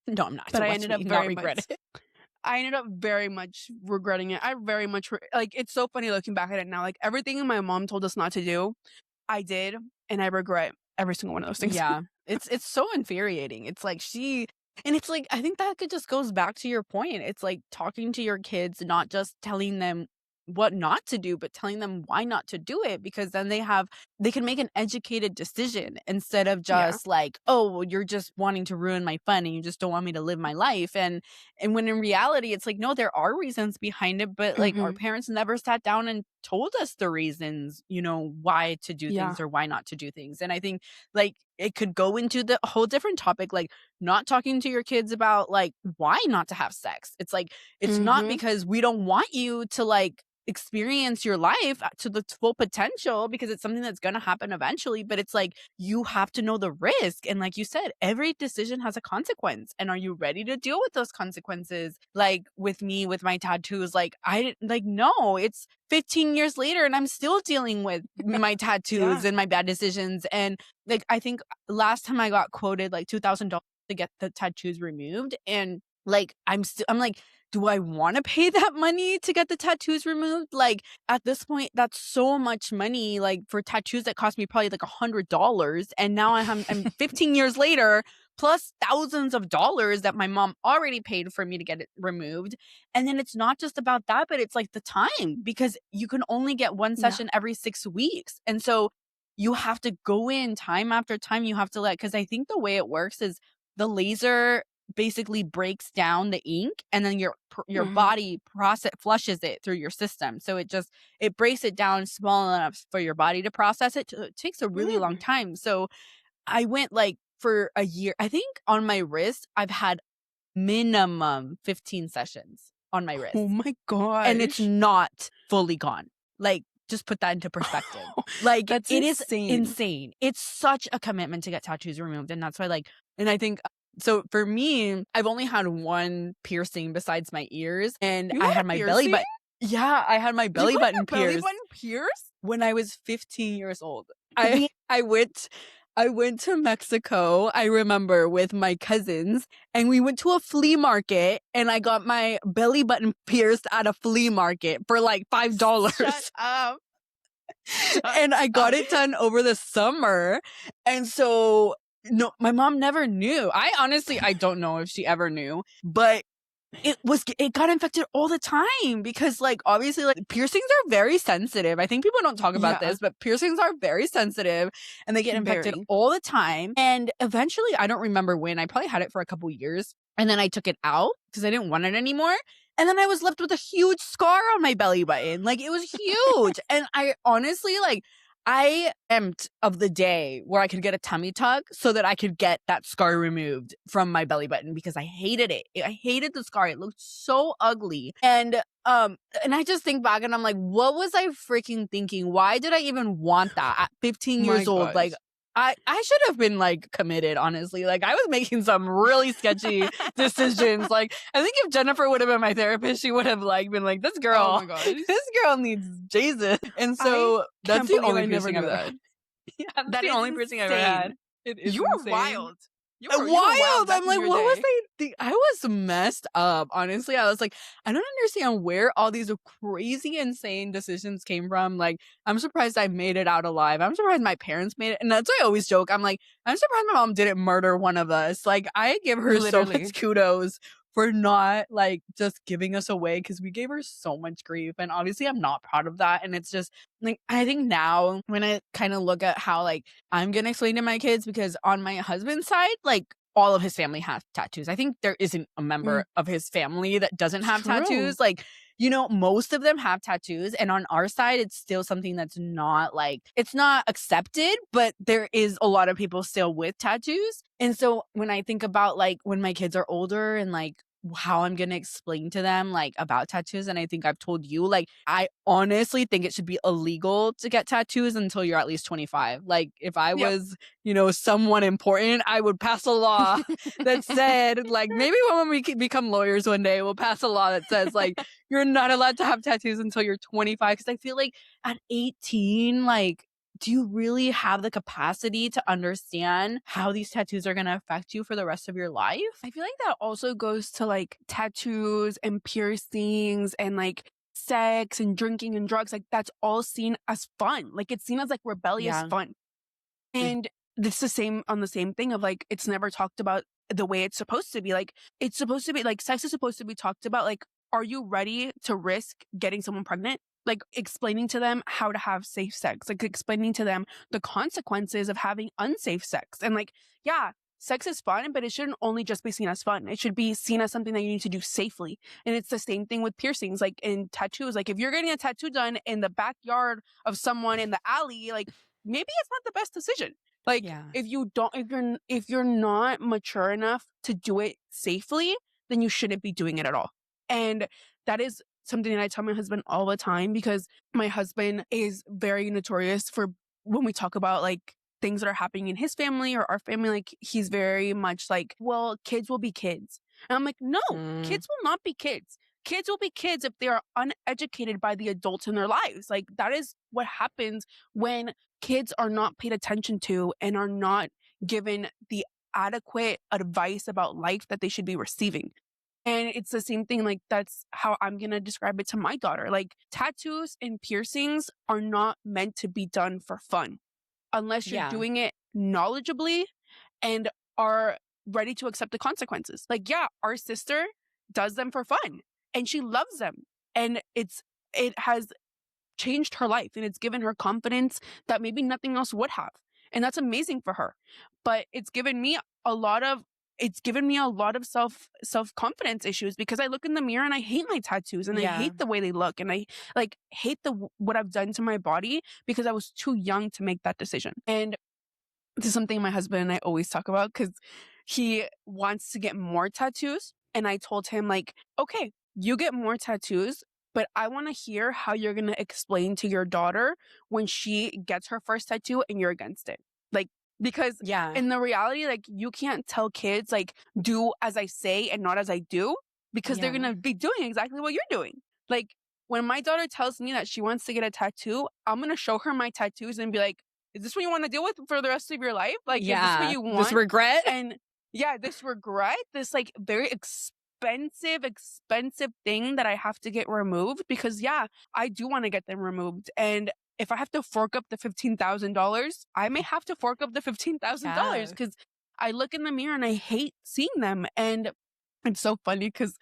No, I'm not. But So watch me not regret it. I ended up very much regretting it. I very much, like, it's so funny looking back at it now. Like, everything my mom told us not to do, I did, and I regret every single one of those things. Yeah. It's so infuriating. It's like and it's like I think that could just goes back to your point. It's like talking to your kids, not just telling them what not to do, but telling them why not to do it because then they can make an educated decision instead of Yeah. just like, "Oh, you're just wanting to ruin my fun and you just don't want me to live my life." And when in reality it's like, no, there are reasons behind it, but like our Hmm. parents never sat down and told us the reasons, why to do Yeah. things or why not to do things. And I think like it could go into the whole different topic, like not talking to your kids about like why not to have sex. It's like, it's not Hmm. because we don't want you to like experience your life to the full potential because it's something that's going to happen eventually, but it's like you have to know the risk, and like you said, every decision has a consequence, and are you ready to deal with those consequences? Like with me with my tattoos, like I didn't like, no, it's 15 years later and I'm still dealing with my tattoos Yeah. and my bad decisions. And like I think last time I got quoted like $2,000 to get the tattoos removed, and like I'm like, do I want to pay that money to get the tattoos removed? Like, at this point, that's so much money, like, for tattoos that cost me probably like $100. And now I'm 15 years later, plus thousands of dollars that my mom already paid for me to get it removed. And then it's not just about that, but it's like the time, because you can only get one session every 6 weeks. And so you have to go in time after time. You have to because I think the way it works is the laser basically breaks down the ink, and then your body flushes it through your system. So it breaks it down small enough for your body to process it. It takes a really long time. So I went like for a year. I think on my wrist, I've had minimum 15 sessions on my wrist. Oh my gosh. And it's not fully gone. Like, just put that into perspective. Like, That's it is insane. insane. It's such a commitment to get tattoos removed. And that's why and I think, so for me, I've only had one piercing besides my ears, and I had my belly button. Yeah, I had my belly button pierced when I was 15 years old. I went to Mexico, I remember, with my cousins, and we went to a flea market, and I got my belly button pierced at a flea market for like $5. Shut up. And I got it done over the summer. And so, no, my mom never knew. I don't know if she ever knew, but it got infected all the time, because like, obviously, like, piercings are very sensitive. I think people don't talk about this, but piercings are very sensitive, and they get infected all the time. And eventually, I don't remember when, I probably had it for a couple years, and then I took it out because I didn't want it anymore. And then I was left with a huge scar on my belly button. Like, it was huge. And I honestly, I dreamt of the day where I could get a tummy tuck so that I could get that scar removed from my belly button, because I hated it. I hated the scar. It looked so ugly. And I just think back and I'm like, what was I freaking thinking? Why did I even want that at 15 years old? Like, I should have been like committed, honestly. Like, I was making some really sketchy decisions. Like, I think if Jennifer would have been my therapist, she would have like been like, this girl, this girl needs Jesus. And so that's the only piercing I've ever had. Yeah, that's the only piercing I've ever had. It is You were wild. You were wild. I'm like, what was I thinking? I was messed up. Honestly, I was like, I don't understand where all these crazy, insane decisions came from. Like, I'm surprised I made it out alive. I'm surprised my parents made it. And that's why I always joke. I'm like, I'm surprised my mom didn't murder one of us. Like, I give her so much kudos for not like just giving us away, because we gave her so much grief. And obviously I'm not proud of that. And it's just like, I think now when I kind of look at how like I'm gonna explain to my kids, because on my husband's side, like, all of his family has tattoos. I think there isn't a member of his family that doesn't have tattoos. Like, you know, most of them have tattoos. And on our side, it's still something that's not like, it's not accepted, but there is a lot of people still with tattoos. And so when I think about like when my kids are older and like how I'm going to explain to them like about tattoos, and I think I've told you, like, I honestly think it should be illegal to get tattoos until you're at least 25. Like, if I was, you know, someone important, I would pass a law that said, like, maybe when we become lawyers one day, we'll pass a law that says like you're not allowed to have tattoos until you're 25. Because I feel like at 18, like, do you really have the capacity to understand how these tattoos are going to affect you for the rest of your life? I feel like that also goes to like tattoos and piercings and like sex and drinking and drugs. Like, that's all seen as fun. Like, it's seen as like rebellious fun. And it's the same on the same thing of like, it's never talked about the way it's supposed to be. Like, it's supposed to be like, sex is supposed to be talked about. Like, are you ready to risk getting someone pregnant? Like, explaining to them how to have safe sex, like explaining to them the consequences of having unsafe sex. And like, yeah, sex is fun, but it shouldn't only just be seen as fun. It should be seen as something that you need to do safely. And it's the same thing with piercings, like in tattoos. Like, if you're getting a tattoo done in the backyard of someone in the alley, like, maybe it's not the best decision. Like, if you're not mature enough to do it safely, then you shouldn't be doing it at all. And that is something that I tell my husband all the time, because my husband is very notorious for, when we talk about like things that are happening in his family or our family, like, he's very much like, well, kids will be kids. And I'm like, no, kids will not be kids. Kids will be kids if they are uneducated by the adults in their lives. Like, that is what happens when kids are not paid attention to and are not given the adequate advice about life that they should be receiving. And it's the same thing. Like, that's how I'm going to describe it to my daughter. Like, tattoos and piercings are not meant to be done for fun unless you're Yeah. doing it knowledgeably and are ready to accept the consequences. Like, yeah, our sister does them for fun and she loves them. And it has changed her life and it's given her confidence that maybe nothing else would have. And that's amazing for her. But it's given me a lot of self-confidence issues because I look in the mirror and I hate my tattoos and I Yeah. hate the way they look and I like hate what I've done to my body because I was too young to make that decision. And this is something my husband and I always talk about because he wants to get more tattoos. And I told him, like, okay, you get more tattoos, but I want to hear how you're going to explain to your daughter when she gets her first tattoo and you're against it. Like, because Yeah. in the reality, like, you can't tell kids, like, do as I say and not as I do because they're going to be doing exactly what you're doing. Like, when my daughter tells me that she wants to get a tattoo, I'm going to show her my tattoos and be like, is this what you want to deal with for the rest of your life? Like, is this what you want? This regret? And yeah, this regret, this like very expensive thing that I have to get removed because yeah, I do want to get them removed. And if I have to fork up the $15,000, I may have to fork up the $15,000 because I look in the mirror and I hate seeing them. And it's so funny because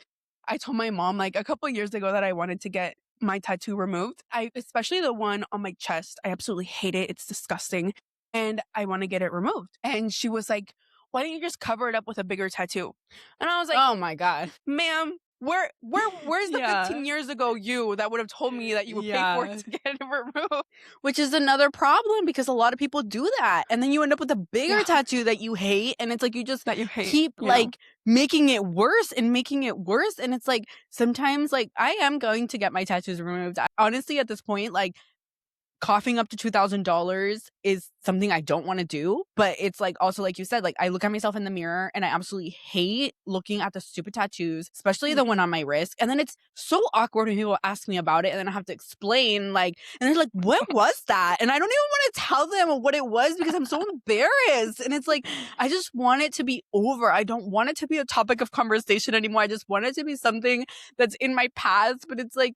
I told my mom like a couple years ago that I wanted to get my tattoo removed. Especially the one on my chest. I absolutely hate it. It's disgusting. And I want to get it removed. And she was like, why don't you just cover it up with a bigger tattoo? And I was like, oh my God, ma'am, where's the 15 years ago you that would have told me that you would pay for it to get it removed? Which is another problem because a lot of people do that. And then you end up with a bigger tattoo that you hate. And it's like you just keep like making it worse and making it worse. And it's like sometimes like I am going to get my tattoos removed. Honestly, at this point, like coughing up to $2,000 is something I don't want to do. But it's like also, like you said, like I look at myself in the mirror and I absolutely hate looking at the stupid tattoos, especially the one on my wrist. And then it's so awkward when people ask me about it and then I have to explain like, and they're like, what was that? And I don't even want to tell them what it was because I'm so embarrassed. And it's like, I just want it to be over. I don't want it to be a topic of conversation anymore. I just want it to be something that's in my past. But it's like,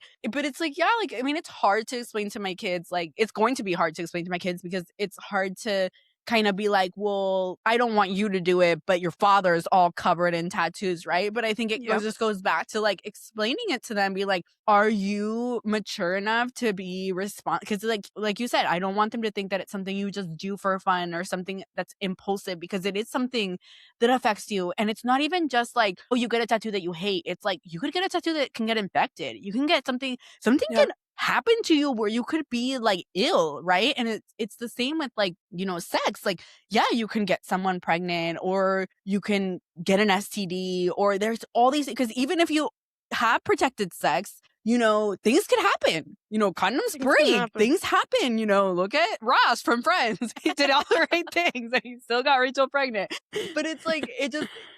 yeah, like, I mean, it's hard to explain to my kids, like, it's going to be hard to explain to my kids because it's hard to kind of be like, well, I don't want you to do it, but your father is all covered in tattoos, right? But I think it just goes back to like explaining it to them, be like, are you mature enough to be because like you said, I don't want them to think that it's something you just do for fun or something that's impulsive because it is something that affects you. And it's not even just like, oh, you get a tattoo that you hate. It's like you could get a tattoo that can get infected. You can get something can happen to you where you could be like ill, right? And it's the same with like, you know, sex. Like, yeah, you can get someone pregnant or you can get an STD or there's all these, because even if you have protected sex, you know, things can happen. You know, condoms break. Things happen. You know, look at Ross from Friends. He did all the right things and he still got Rachel pregnant. But it's like,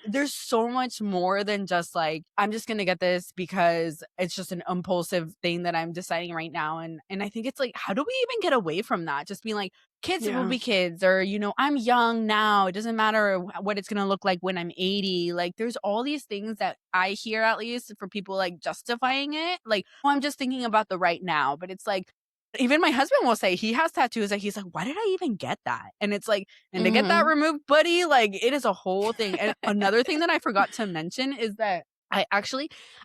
there's so much more than just like, I'm just going to get this because it's just an impulsive thing that I'm deciding right now. And I think it's like, how do we even get away from that? Just being like, kids will be kids, or, you know, I'm young now. It doesn't matter what it's going to look like when I'm 80. Like, there's all these things that I hear, at least for people like justifying it. Like, oh, I'm just thinking about the right now. But it's like, even my husband will say he has tattoos that he's like, why did I even get that? And it's like, and to get that removed, buddy, like it is a whole thing. And another thing that I forgot to mention is that I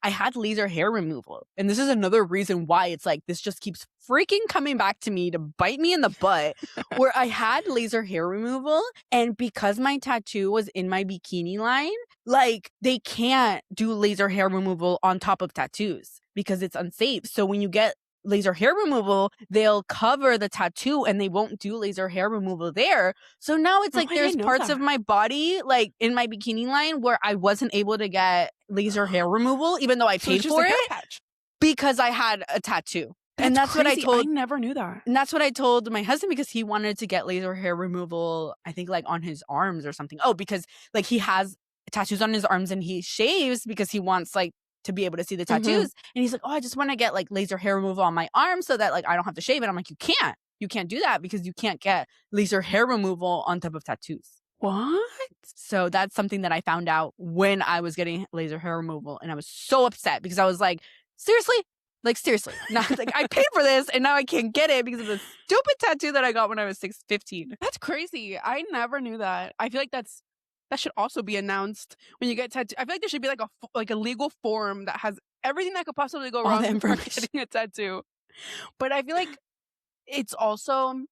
had laser hair removal. And this is another reason why it's like, this just keeps freaking coming back to me to bite me in the butt, where I had laser hair removal. And because my tattoo was in my bikini line, like they can't do laser hair removal on top of tattoos because it's unsafe. So when you get laser hair removal, they'll cover the tattoo and they won't do laser hair removal there. So now it's like there's parts of my body like in my bikini line where I wasn't able to get laser hair removal even though I paid for it because I had a tattoo. And that's what I told. I never knew that. And that's what I told my husband because he wanted to get laser hair removal, I think like on his arms or something. Oh, because like he has tattoos on his arms and he shaves because he wants like to be able to see the tattoos. And he's like, oh, I just want to get like laser hair removal on my arm so that like I don't have to shave it. I'm like, you can't do that because you can't get laser hair removal on top of tattoos. What? So that's something that I found out when I was getting laser hair removal, and I was so upset because I was like, seriously? Like, seriously. Not like I paid for this and now I can't get it because of the stupid tattoo that I got when I was 15. That's crazy. I never knew that. I feel like that should also be announced when you get tattoo. I feel like there should be like a legal form that has everything that could possibly go All wrong the when you're information. getting a tattoo. But I feel like it's also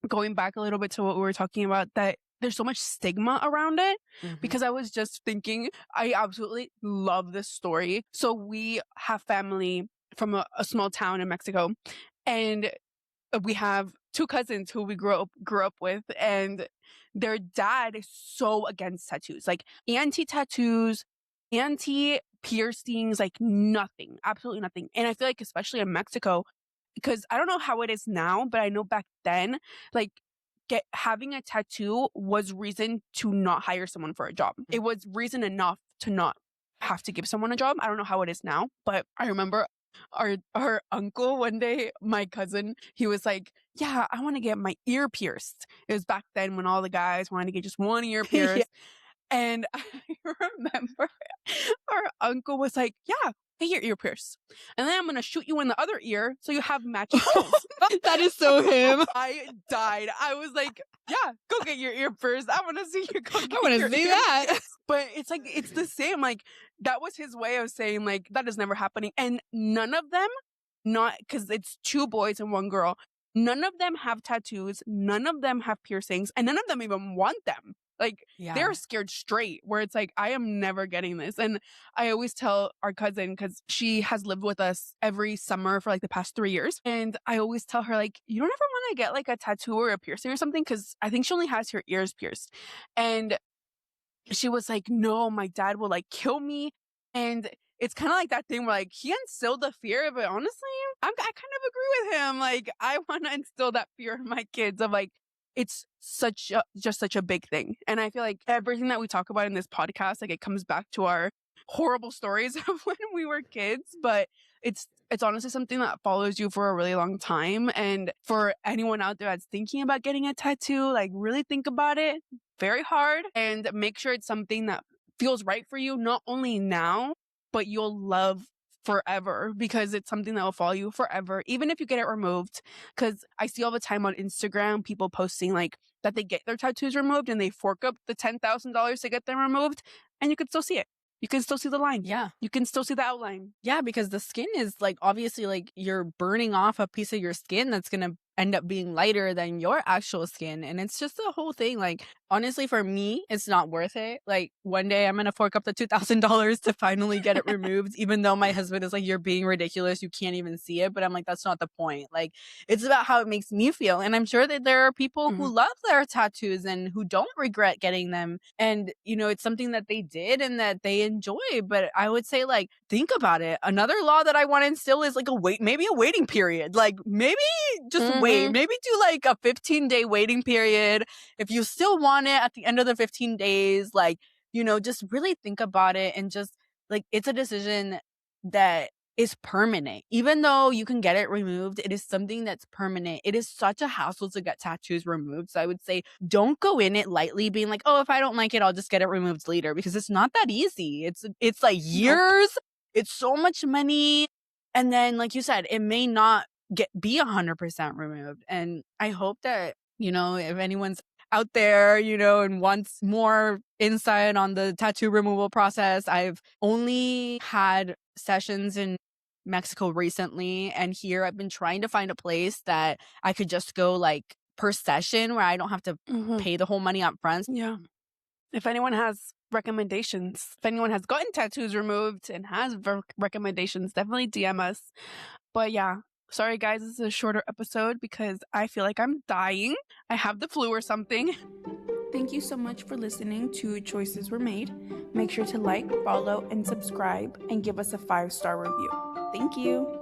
going back a little bit to what we were talking about, that there's so much stigma around it. Because I was just thinking, I absolutely love this story. So we have family from a small town in Mexico, and we have two cousins who we grew up with, and their dad is so against tattoos, like anti-tattoos, anti-piercings, like nothing, absolutely nothing. And I feel like especially in Mexico, because I don't know how it is now, but I know back then, like having a tattoo was reason to not hire someone for a job. It was reason enough to not have to give someone a job. I don't know how it is now, but I remember our uncle one day, my cousin, he was like, yeah, I want to get my ear pierced. It was back then when all the guys wanted to get just one ear pierced. Yeah. And I remember our uncle was like, yeah, get your ear pierced. And then I'm going to shoot you in the other ear so you have matching holes. That is so him. I died. I was like, yeah, go get your ear pierced. I want to see you go get I want your to see ear that. pierced. But it's like, it's the same. Like, that was his way of saying, like, that is never happening. And none of them, not because it's two boys and one girl, none of them have tattoos. None of them have piercings. And none of them even want them. Like, they're scared straight, where it's like, I am never getting this. And I always tell our cousin, because she has lived with us every summer for like the past 3 years. And I always tell her, like, you don't ever want to get like a tattoo or a piercing or something, because I think she only has her ears pierced. And she was like, no, my dad will like kill me. And it's kind of like that thing where like he instilled the fear, but honestly, I kind of agree with him. Like, I want to instill that fear in my kids of like, it's just such a big thing. And I feel like everything that we talk about in this podcast, like, it comes back to our horrible stories of when we were kids, but it's honestly something that follows you for a really long time. And for anyone out there that's thinking about getting a tattoo, like, really think about it very hard and make sure it's something that feels right for you, not only now, but you'll love forever, because it's something that will follow you forever, even if you get it removed. Because I see all the time on Instagram people posting like that they get their tattoos removed and they fork up the $10,000 to get them removed, and you can still see it. You can still see the line. Yeah. You can still see the outline. Yeah, because the skin is like, obviously, like, you're burning off a piece of your skin that's going to end up being lighter than your actual skin. And it's just the whole thing. Like, honestly, for me, it's not worth it. Like, one day I'm going to fork up the $2,000 to finally get it removed, even though my husband is like, you're being ridiculous. You can't even see it. But I'm like, that's not the point. Like, it's about how it makes me feel. And I'm sure that there are people who love their tattoos and who don't regret getting them. And, you know, it's something that they did and that they enjoy. But I would say, like, think about it. Another law that I want to instill is like maybe a waiting period. Like, maybe just wait. Maybe do like a 15-day waiting period. If you still want it at the end of the 15 days, like, you know, just really think about it, and just like, it's a decision that is permanent. Even though you can get it removed, it is something that's permanent. It is such a hassle to get tattoos removed. So I would say don't go in it lightly being like, oh, if I don't like it, I'll just get it removed later, because it's not that easy. It's like years. Nope. It's so much money. And then, like you said, it may not be 100% removed. And I hope that, you know, if anyone's out there, you know, and wants more insight on the tattoo removal process, I've only had sessions in Mexico recently, and here I've been trying to find a place that I could just go like per session where I don't have to pay the whole money up front. Yeah. If anyone has recommendations, if anyone has gotten tattoos removed and has recommendations, definitely DM us. But yeah, sorry guys, this is a shorter episode because I feel like I'm dying. I have the flu or something. Thank you so much for listening to Choices Were Made. Make sure to like, follow, and subscribe, and give us a 5-star review. Thank you.